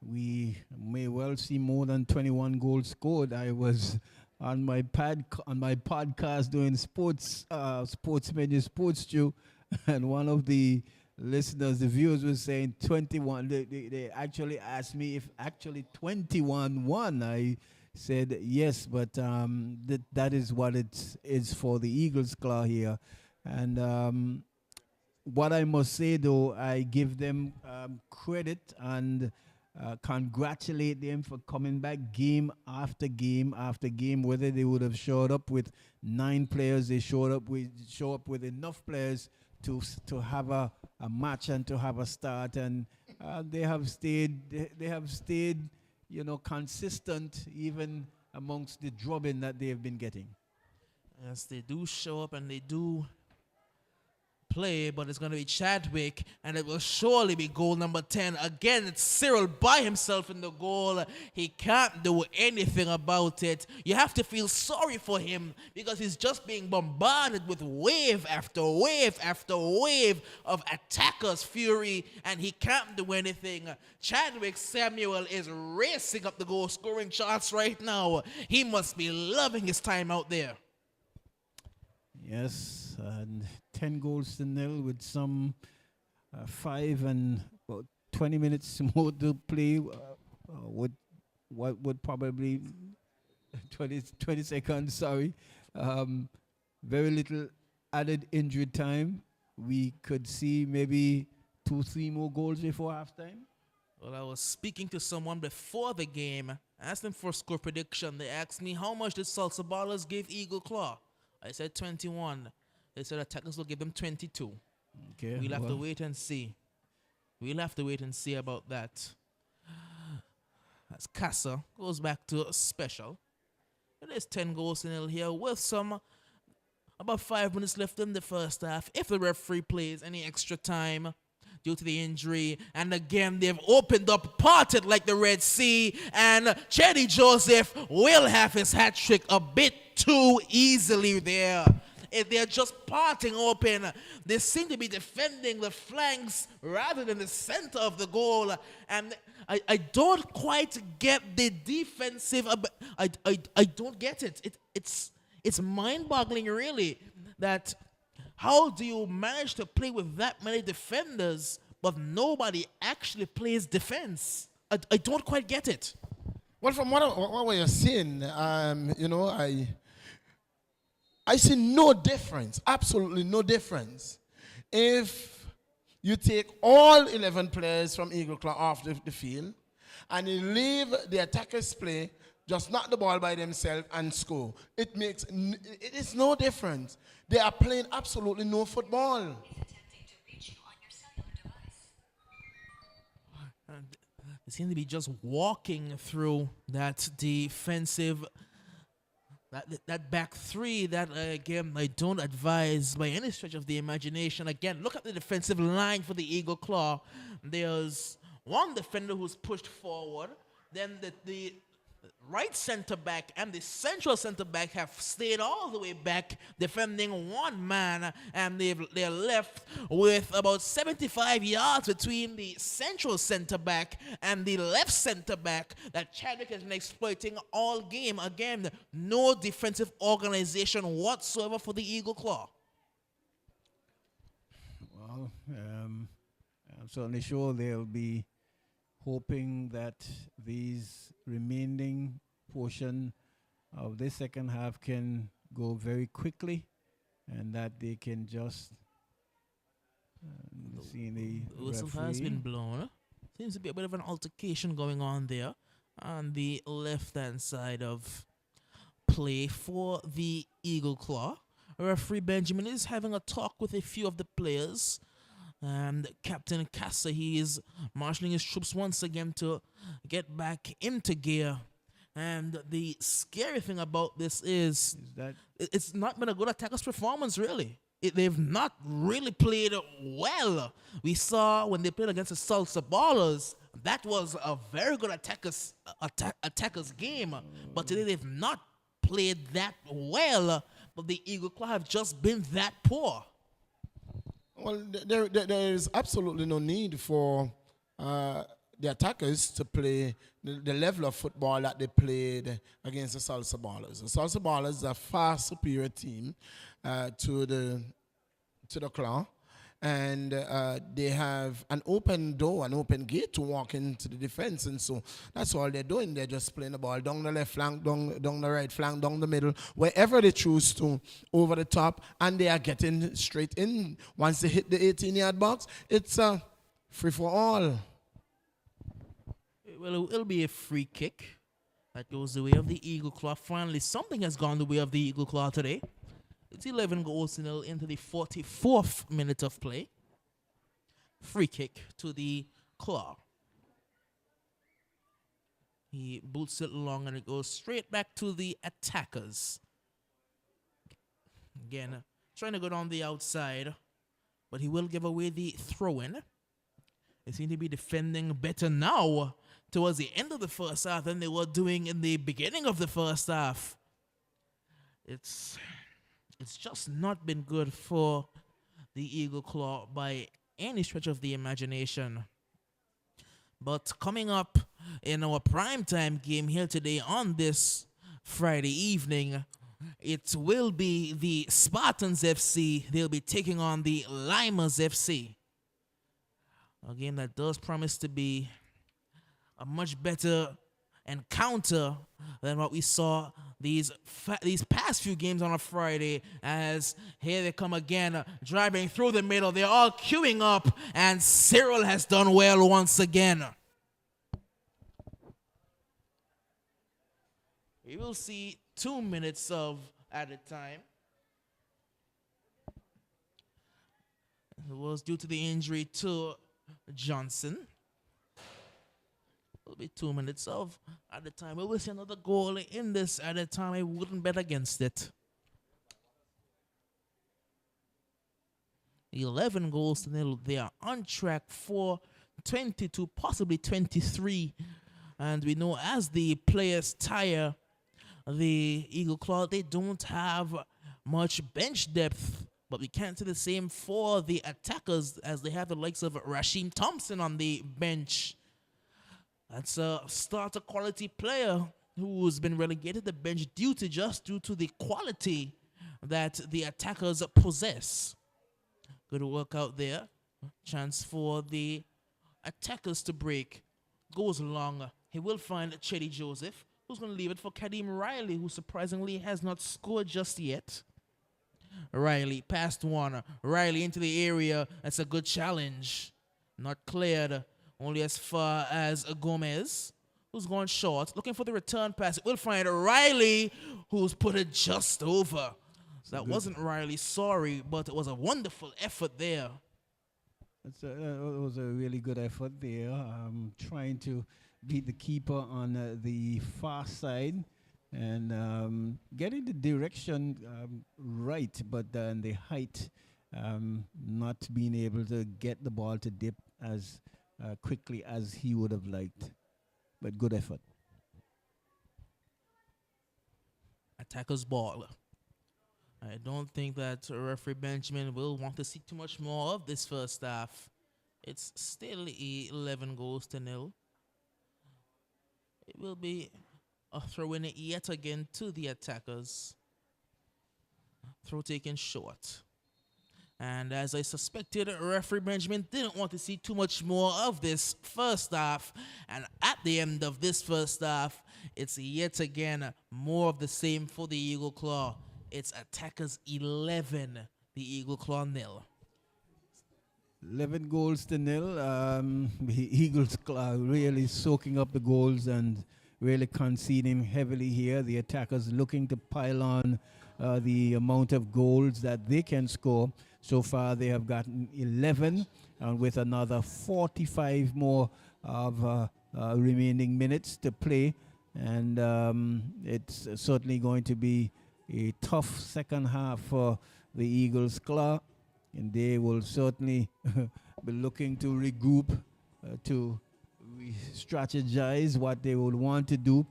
we may well see more than 21 goals scored. I was on my podcast doing sports menu sports stew, and one of the listeners, the viewers, was saying 21. They actually asked me if actually 21 won. I said yes, but that is what it is for the Eagles Claw here. And what I must say, though, I give them credit and congratulate them for coming back game after game after game. Whether they would have showed up with 9 players, they show up with enough players to have a match and to have a start. And they have stayed, consistent even amongst the drubbing that they have been getting. Yes, they do show up and they do play, but it's going to be Chadwick, and it will surely be goal number 10. Again, it's Cyril by himself in the goal. He can't do anything about it. You have to feel sorry for him because he's just being bombarded with wave after wave after wave of attackers' fury, and he can't do anything. Chadwick Samuel is racing up the goal scoring charts right now. He must be loving his time out there. Yes, and 10-0 with some 5 and about 20 minutes more to play. What would probably 20 seconds, sorry. Very little added injury time. We could see maybe 2-3 more goals before halftime. Well, I was speaking to someone before the game, asked them for a score prediction. They asked me how much did Salsa Ballers give Eagle Claw. I said 21. They said attackers will give them 22. Okay, We'll have to wait and see. We'll have to wait and see about that. As Casa goes back to special. It is 10-0 here with about 5 minutes left in the first half. If the referee plays any extra time due to the injury, and again they've opened up, parted like the Red Sea, and Chetty Joseph will have his hat trick a bit too easily there. If they're just parting open, they seem to be defending the flanks rather than the center of the goal, and I don't quite get the defensive. I don't get it. It's mind-boggling, really, that how do you manage to play with that many defenders, but nobody actually plays defense? I don't quite get it. Well, from what we're seeing, I see no difference, absolutely no difference. If you take all 11 players from Eagle Claw off the field and you leave the attackers play, just knock the ball by themselves and score, it is no difference. They are playing absolutely no football. They seem to be just walking through that defensive, that back three that, again, I don't advise by any stretch of the imagination. Again, look at the defensive line for the Eagle Claw. There's one defender who's pushed forward. Then the right center back and the central center back have stayed all the way back defending one man, and they're left with about 75 yards between the central center back and the left center back that Chadwick has been exploiting all game. Again, no defensive organization whatsoever for the Eagle Claw. Well, I'm certainly sure they'll be hoping that these remaining portion of this second half can go very quickly, and that they can just see the whistle referee. has been blown. Seems to be a bit of an altercation going on there on the left-hand side of play for the Eagle Claw. Referee Benjamin is having a talk with a few of the players. And Captain Casa, he is marshalling his troops once again to get back into gear. And the scary thing about this is that it's not been a good attackers performance, really. They've not really played well. We saw when they played against the Salsa Ballers, that was a very good attackers game. But today they've not played that well. But the Eagle Claw have just been that poor. Well, there is absolutely no need for the attackers to play the level of football that they played against the Salsa Ballers. The Salsa Ballers are a far superior team to the Claw, and they have an open door, an open gate to walk into the defense, and so that's all they're doing. They're just playing the ball down the left flank, down the right flank, down the middle, wherever they choose to, over the top, and they are getting straight in. Once they hit the 18-yard box, it's free for all. Well, it'll be a free kick that goes the way of the Eagle Claw. Finally, something has gone the way of the Eagle Claw today. It's 11 goals into the 44th minute of play. Free kick to the Claw. He boots it along and it goes straight back to the attackers. Again, trying to go down the outside, but he will give away the throw-in. They seem to be defending better now towards the end of the first half than they were doing in the beginning of the first half. It's just not been good for the Eagle Claw by any stretch of the imagination. But coming up in our primetime game here today on this Friday evening, it will be the Spartans FC. They'll be taking on the Limers FC. A game that does promise to be a much better encounter than what we saw these past few games on a Friday, as here they come again, driving through the middle. They're all queuing up, and Cyril has done well once again. We will see 2 minutes of at a time. It was due to the injury to Johnson. It'll be 2 minutes of at a time. We will see another goal in this at a time. I wouldn't bet against it. 11 goals to nil. They are on track for 22, possibly 23. And we know as the players tire, the Eagle Claw, they don't have much bench depth. But we can't say the same for the attackers, as they have the likes of Rasheem Thompson on the bench. That's a starter quality player who's been relegated to bench due to the quality that the attackers possess. Good work out there. Chance for the attackers to break. Goes long. He will find Chetty Joseph, who's going to leave it for Kadeem Riley, who surprisingly has not scored just yet. Riley past one. Riley into the area. That's a good challenge. Not cleared. Only as far as Gomez, who's gone short. Looking for the return pass. We'll find Riley, who's put it just over. So that wasn't Riley, sorry, but it was a wonderful effort there. It was a really good effort there. Trying to beat the keeper on the far side and getting the direction right, but then the height, not being able to get the ball to dip as quickly as he would have liked. But good effort. Attacker's ball. I don't think that referee Benjamin will want to see too much more of this first half. It's still 11 goals to nil. It will be a throw in yet again to the attackers. Throw taken short. And as I suspected, referee Benjamin didn't want to see too much more of this first half. And at the end of this first half, it's yet again more of the same for the Eagle Claw. It's attackers 11, the Eagle Claw nil. 11 goals to nil. The Eagles really soaking up the goals and really conceding heavily here. The attackers looking to pile on the amount of goals that they can score. So far, they have gotten 11, and with another 45 more of remaining minutes to play. And it's certainly going to be a tough second half for the Eagles Claw, and they will certainly be looking to regroup, to strategize what they would want to do,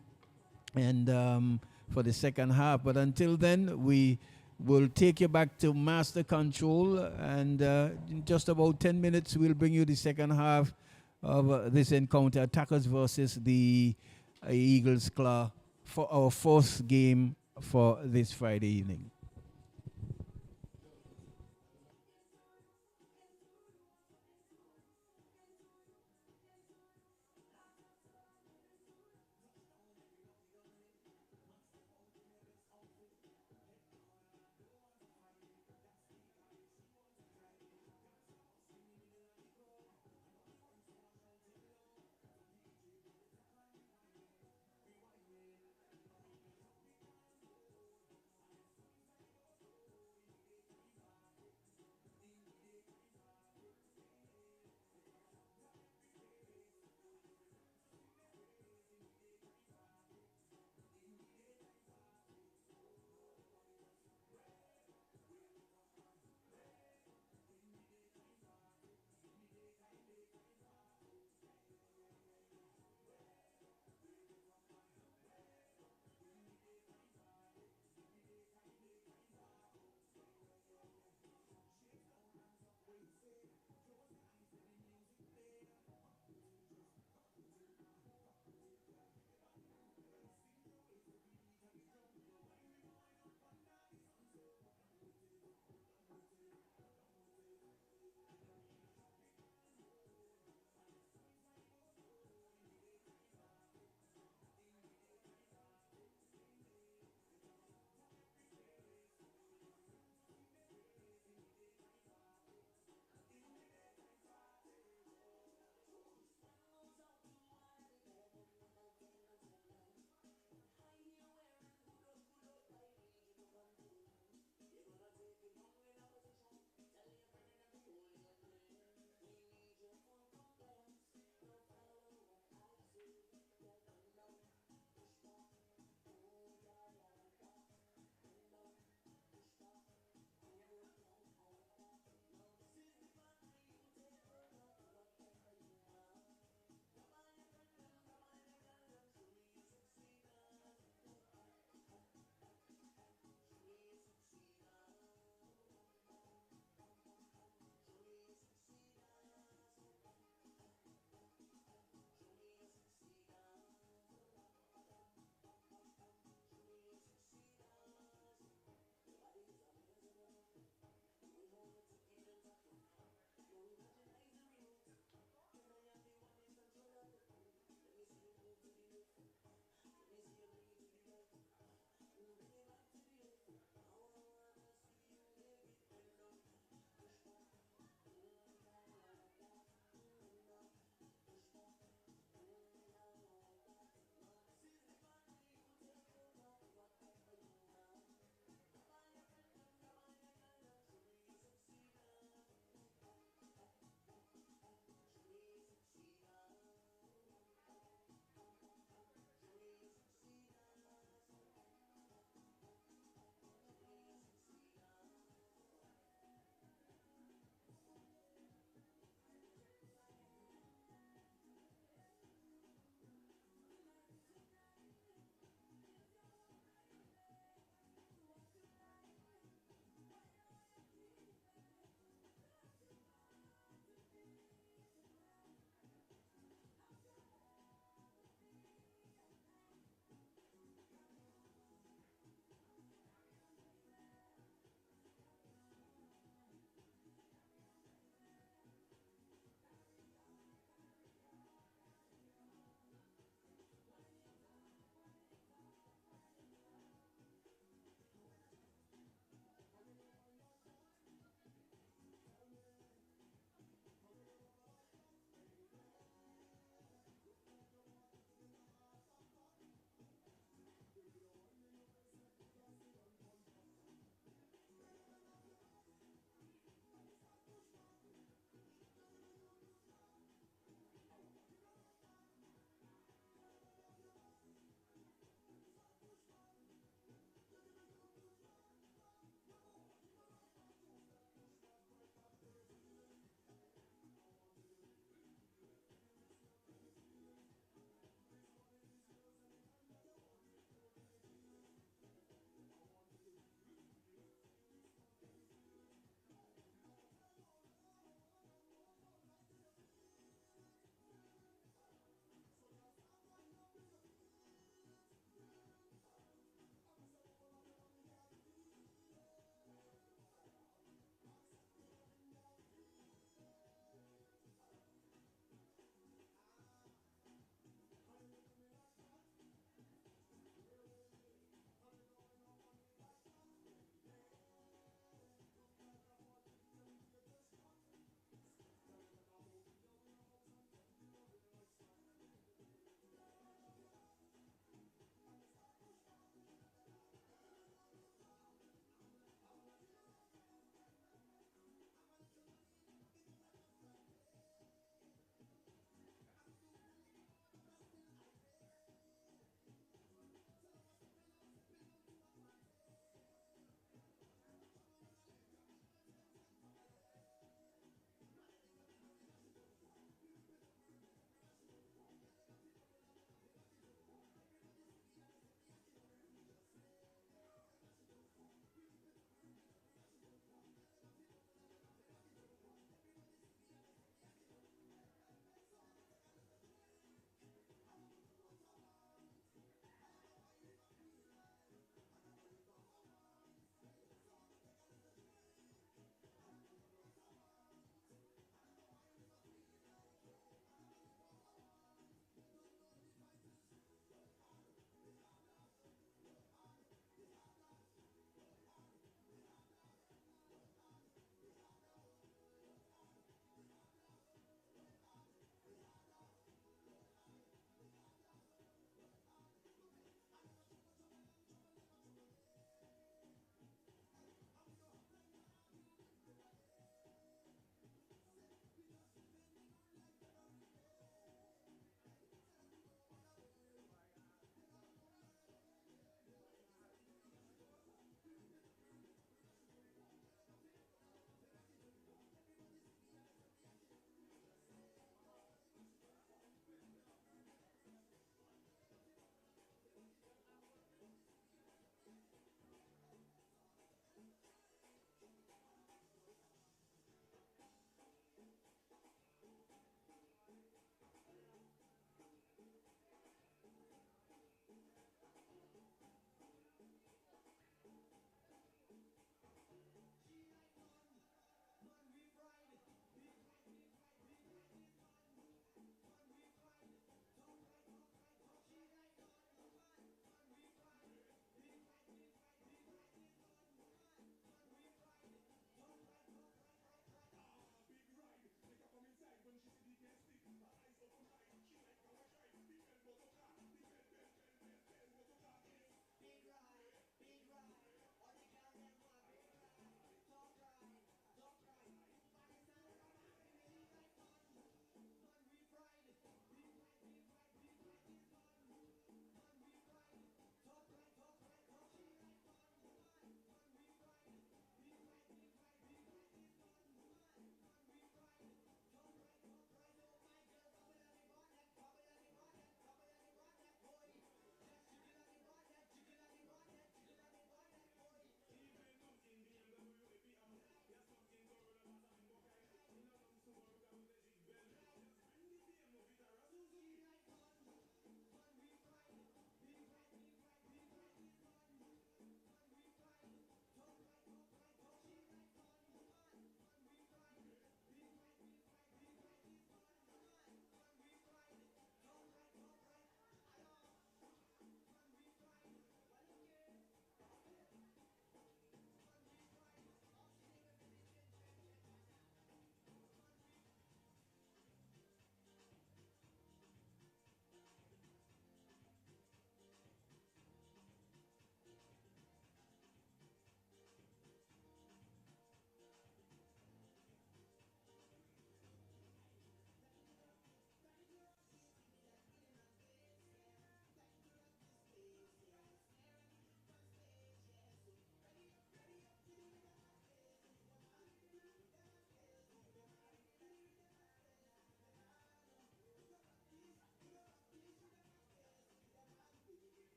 and for the second half. But until then, we will take you back to master control, and in just about 10 minutes, we'll bring you the second half of this encounter, Attackers versus the Eagles Claw, for our fourth game for this Friday evening.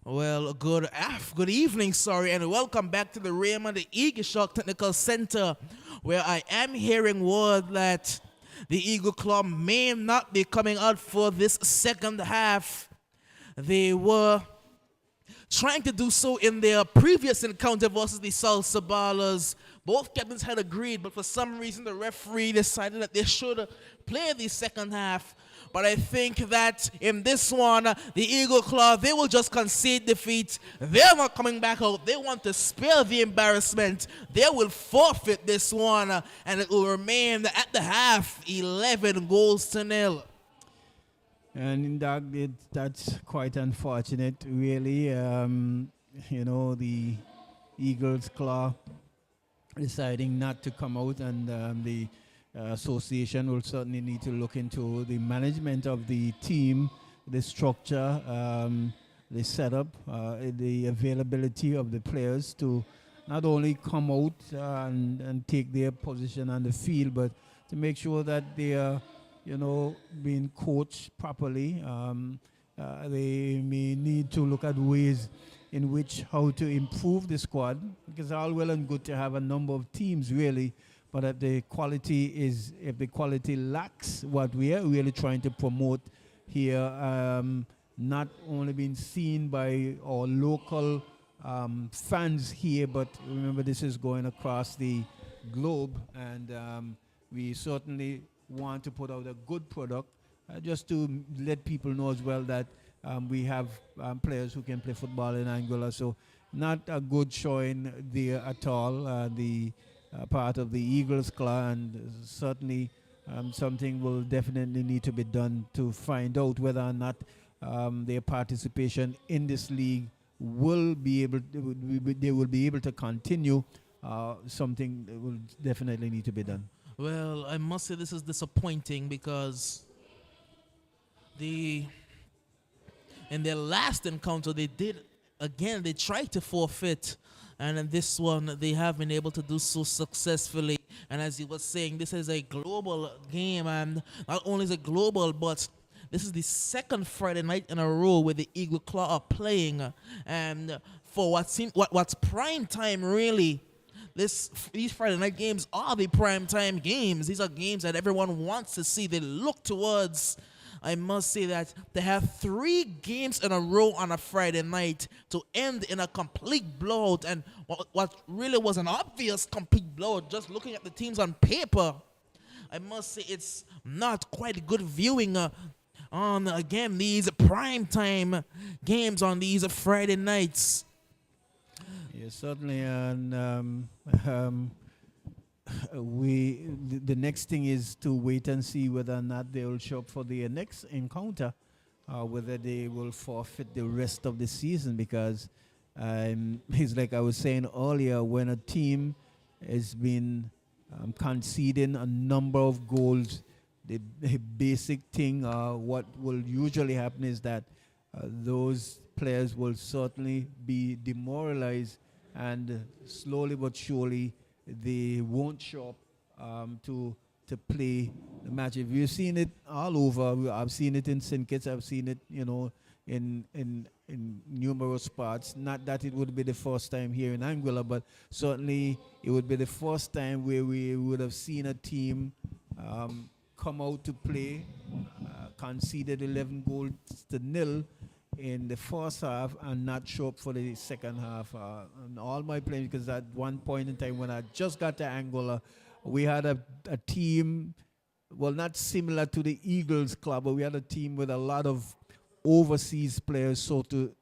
Well, good evening, sorry, and welcome back to the Raymond the Eagle Shock Technical Center, where I am hearing word that the Eagle Club may not be coming out for this second half. They were trying to do so in their previous encounter versus the Salsa Ballers. Both captains had agreed, but for some reason the referee decided that they should play the second half. But I think that in this one, the Eagle Claw, they will just concede defeat. They're not coming back out. They want to spare the embarrassment. They will forfeit this one, and it will remain at the half, 11 goals to nil. And in that, that's quite unfortunate, really. The Eagles Claw deciding not to come out, and the association will certainly need to look into the management of the team, the structure, the setup, the availability of the players to not only come out and take their position on the field, but to make sure that they are, being coached properly. They may need to look at ways in which how to improve the squad, because all well and good to have a number of teams, really, but if the quality lacks what we are really trying to promote here, not only being seen by our local fans here, but remember this is going across the globe, and we certainly want to put out a good product, just to let people know as well that we have players who can play football in Angola. So not a good showing there at all. The part of the Eagles Claw, and certainly something will definitely need to be done to find out whether or not their participation in this league will be able to continue. Something will definitely need to be done. Well, I must say this is disappointing because in their last encounter they tried to forfeit, and in this one they have been able to do so successfully. And as you were saying, this is a global game, and not only is it global, but this is the second Friday night in a row where the Eagle Claw are playing, and for what's prime time really. These Friday night games are the prime time games. These are games that everyone wants to see. They look towards. I must say that they have 3 games in a row on a Friday night to end in a complete blowout. And what really was an obvious complete blowout, just looking at the teams on paper, I must say it's not quite good viewing on, again, these prime time games on these Friday nights. Yes, certainly, and the next thing is to wait and see whether or not they will show up for their next encounter, whether they will forfeit the rest of the season, because it's like I was saying earlier, when a team has been conceding a number of goals, the basic thing, what will usually happen is that those players will certainly be demoralized, and slowly but surely they won't show up to play the match. If you've seen it all over, I've seen it in St. Kitts, I've seen it, in numerous spots. Not that it would be the first time here in Anguilla, but certainly it would be the first time where we would have seen a team come out to play, conceded 11 goals to nil in the first half and not show up for the second half. And all my players, because at one point in time when I just got to Angola, we had a team, well, not similar to the Eagles Club, but we had a team with a lot of overseas players, so to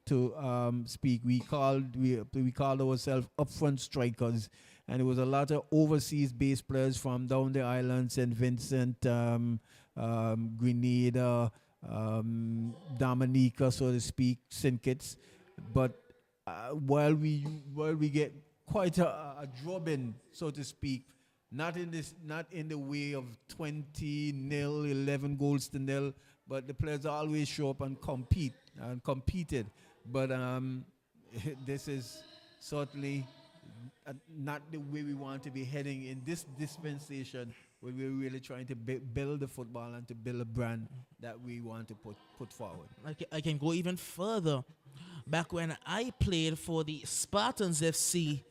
speak. We called ourselves upfront strikers, and it was a lot of overseas-based players from down the island, St. Vincent, Grenada, Dominica, so to speak, St. Kitts. But while we get quite a drubbing, so to speak, not in the way of 20-0, 11 goals to nil, but the players always show up and competed. But this is certainly not the way we want to be heading in this dispensation, where we're really trying to build the football and to build a brand that we want to put forward. I can go even further. back when I played for the Spartans FC,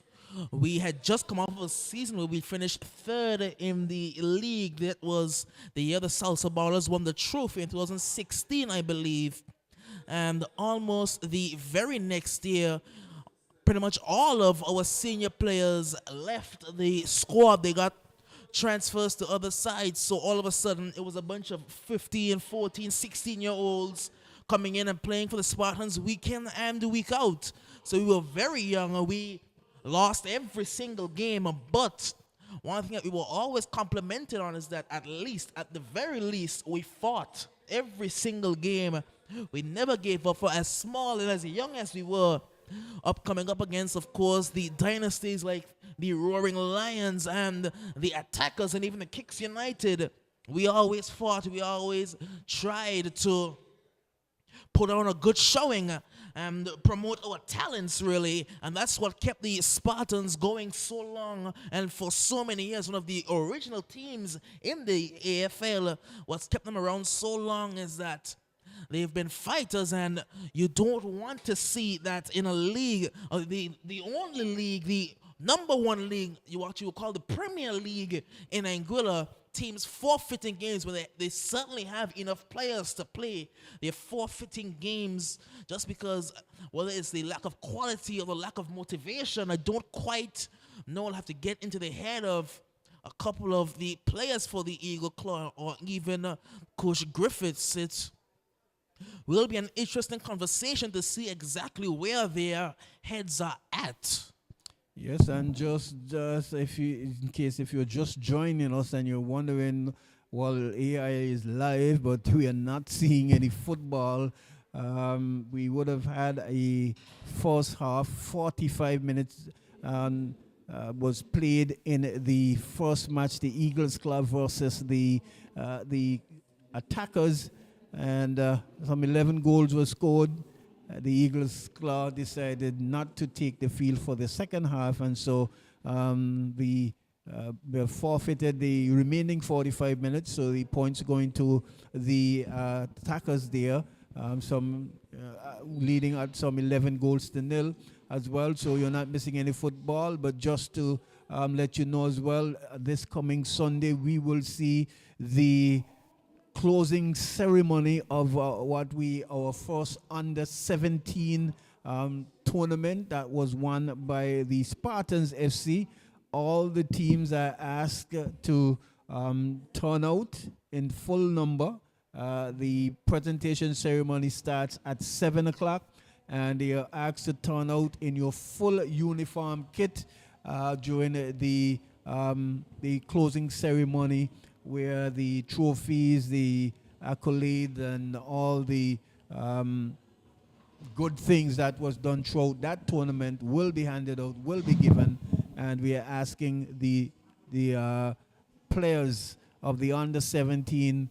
we had just come off of a season where we finished third in the league. That was the year the Salsa Ballers won the trophy in 2016, I believe. And almost the very next year, pretty much all of our senior players left the squad. They got transfers to other sides. So all of a sudden, it was a bunch of 15, 14, 16-year-olds coming in and playing for the Spartans week in and week out. So we were very young. We lost every single game. But one thing that we were always complimented on is that at the very least, we fought every single game. We never gave up. For as small and as young as we were, coming up against, of course, the dynasties like the Roaring Lions and the Attackers and even the Kicks United, we always fought. We always tried to put on a good showing and promote our talents, really. And that's what kept the Spartans going so long and for so many years. One of the original teams in the AFL. What's kept them around so long is that they've been fighters, and you don't want to see that in a league, the only league, the number one league, what you would call the Premier League in Anguilla, teams forfeiting games when they certainly have enough players to play. They're forfeiting games just because, whether it's the lack of quality or the lack of motivation, I don't quite know. I'll have to get into the head of a couple of the players for the Eagle Claw or even Coach Griffiths. It will be an interesting conversation to see exactly where their heads are at. Yes, and just if you, in case if you're just joining us and you're wondering, well, AI is live, but we are not seeing any football. We would have had a first half, 45 minutes was played in the first match, the Eagles Club versus the Attackers, and some 11 goals were scored. The Eagles Club decided not to take the field for the second half, and so we forfeited the remaining 45 minutes. So the points going to the Attackers there, leading at some 11 goals to nil as well. So you're not missing any football. But just to let you know as well, this coming Sunday we will see the closing ceremony of our first under 17 tournament that was won by the Spartans FC. All the teams are asked to turn out in full number. The presentation ceremony starts at 7 o'clock, and they are asked to turn out in your full uniform kit during the closing ceremony, where the trophies, the accolades, and all the good things that was done throughout that tournament will be handed out, will be given, and we are asking the players of the under-17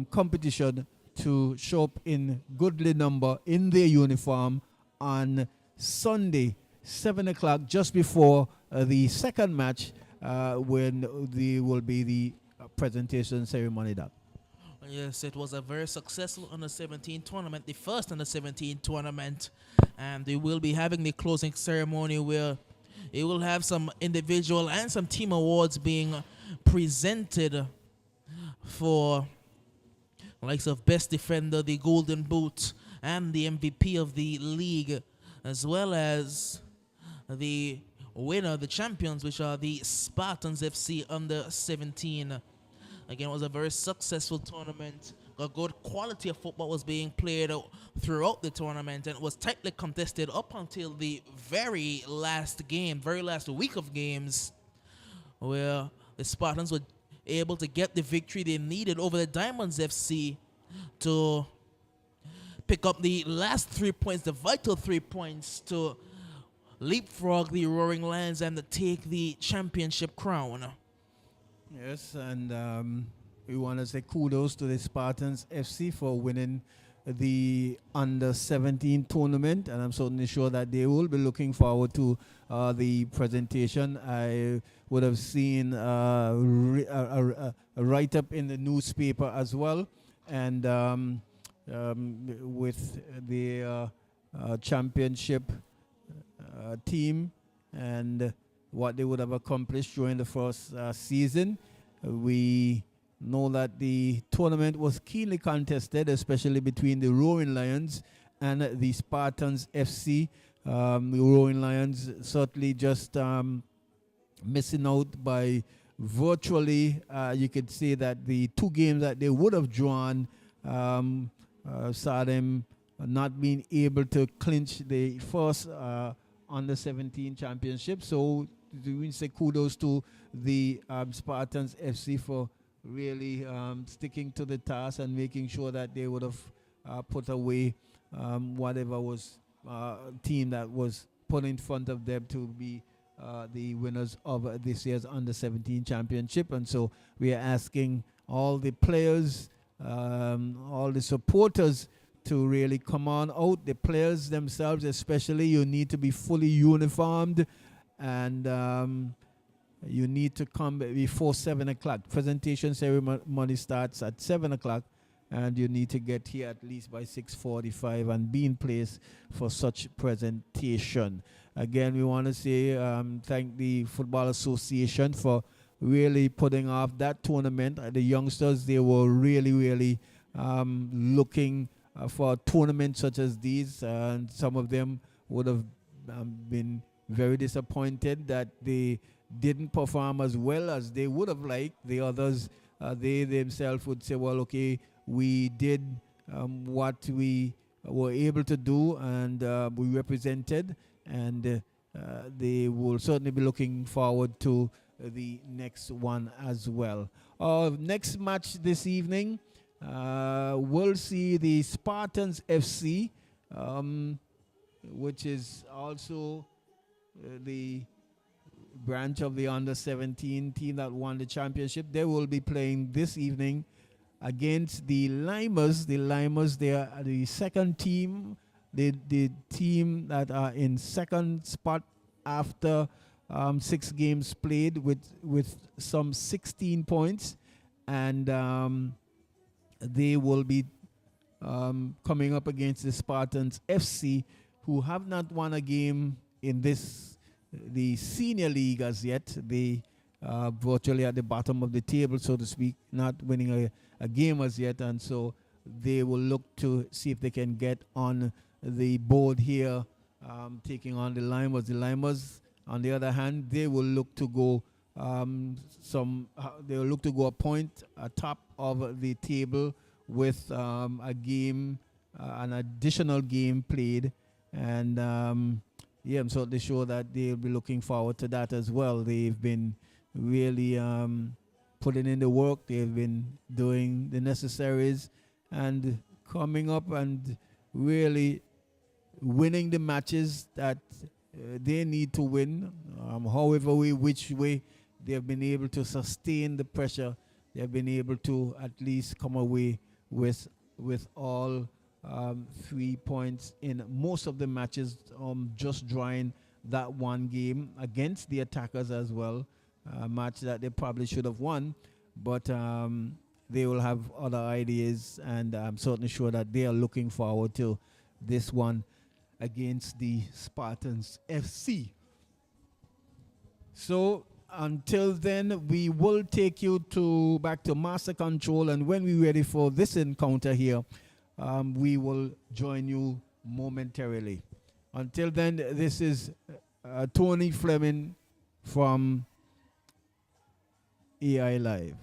competition to show up in goodly number in their uniform on Sunday, 7 o'clock, just before the second match, when there will be the presentation ceremony. That Yes, it was a very successful under-17 tournament, the first under-17 tournament, and they will be having the closing ceremony where it will have some individual and some team awards being presented for likes of Best Defender, the Golden Boot, and the MVP of the league, as well as the winner, the champions, which are the Spartans FC under 17. Again, it was a very successful tournament. A good quality of football was being played throughout the tournament, and it was tightly contested up until the very last game, very last week of games, where the Spartans were able to get the victory they needed over the Diamonds FC to pick up the last 3 points, the vital 3 points, to leapfrog the Roaring Lions and to take the championship crown. Yes, and we want to say kudos to the Spartans FC for winning the under-17 tournament, and I'm certainly sure that they will be looking forward to the presentation. I would have seen a write-up in the newspaper as well, and with the championship team and what they would have accomplished during the first season. We know that the tournament was keenly contested, especially between the Roaring Lions and the Spartans FC. The Roaring Lions certainly just missing out by virtually, you could say that the 2 games that they would have drawn saw them not being able to clinch the first under 17 championship. So we say kudos to the Spartans FC for really sticking to the task and making sure that they would have put away whatever was team that was put in front of them to be the winners of this year's under 17 championship. And so we are asking all the players, all the supporters to really come on out. The players themselves especially, you need to be fully uniformed, and you need to come before 7 o'clock. Presentation ceremony starts at 7 o'clock, and you need to get here at least by 6:45 and be in place for such presentation. Again, we want to say thank the Football Association for really putting off that tournament. The youngsters, they were really looking for a tournament such as these, and some of them would have been very disappointed that they didn't perform as well as they would have liked. The others, they themselves would say, well, okay, we did what we were able to do, and we represented, and they will certainly be looking forward to the next one as well. Next match this evening, we'll see the Spartans FC, which is also the branch of the under 17 team that won the championship. They will be playing this evening against the Limers. The Limers, they are the second team, the team that are in second spot after 6 games played with some 16 points, and they will be coming up against the Spartans FC, who have not won a game in the senior league as yet. They virtually at the bottom of the table, so to speak, not winning a game as yet, and so they will look to see if they can get on the board here, taking on the Limers. The Limers, on the other hand, they will look to go they will look to go a point atop of the table with a game, an additional game played, and yeah, I'm certainly sure that they'll be looking forward to that as well. They've been really putting in the work. They've been doing the necessaries and coming up and really winning the matches that they need to win. However which way they've been able to sustain the pressure, they've been able to at least come away with all 3 points in most of the matches, just drawing that one game against the Attackers as well, a match that they probably should have won, but they will have other ideas, and I'm certainly sure that they are looking forward to this one against the Spartans FC. So until then, we will take you back to Master Control, and when we're ready for this encounter here, we will join you momentarily. Until then, this is Tony Fleming from AI Live.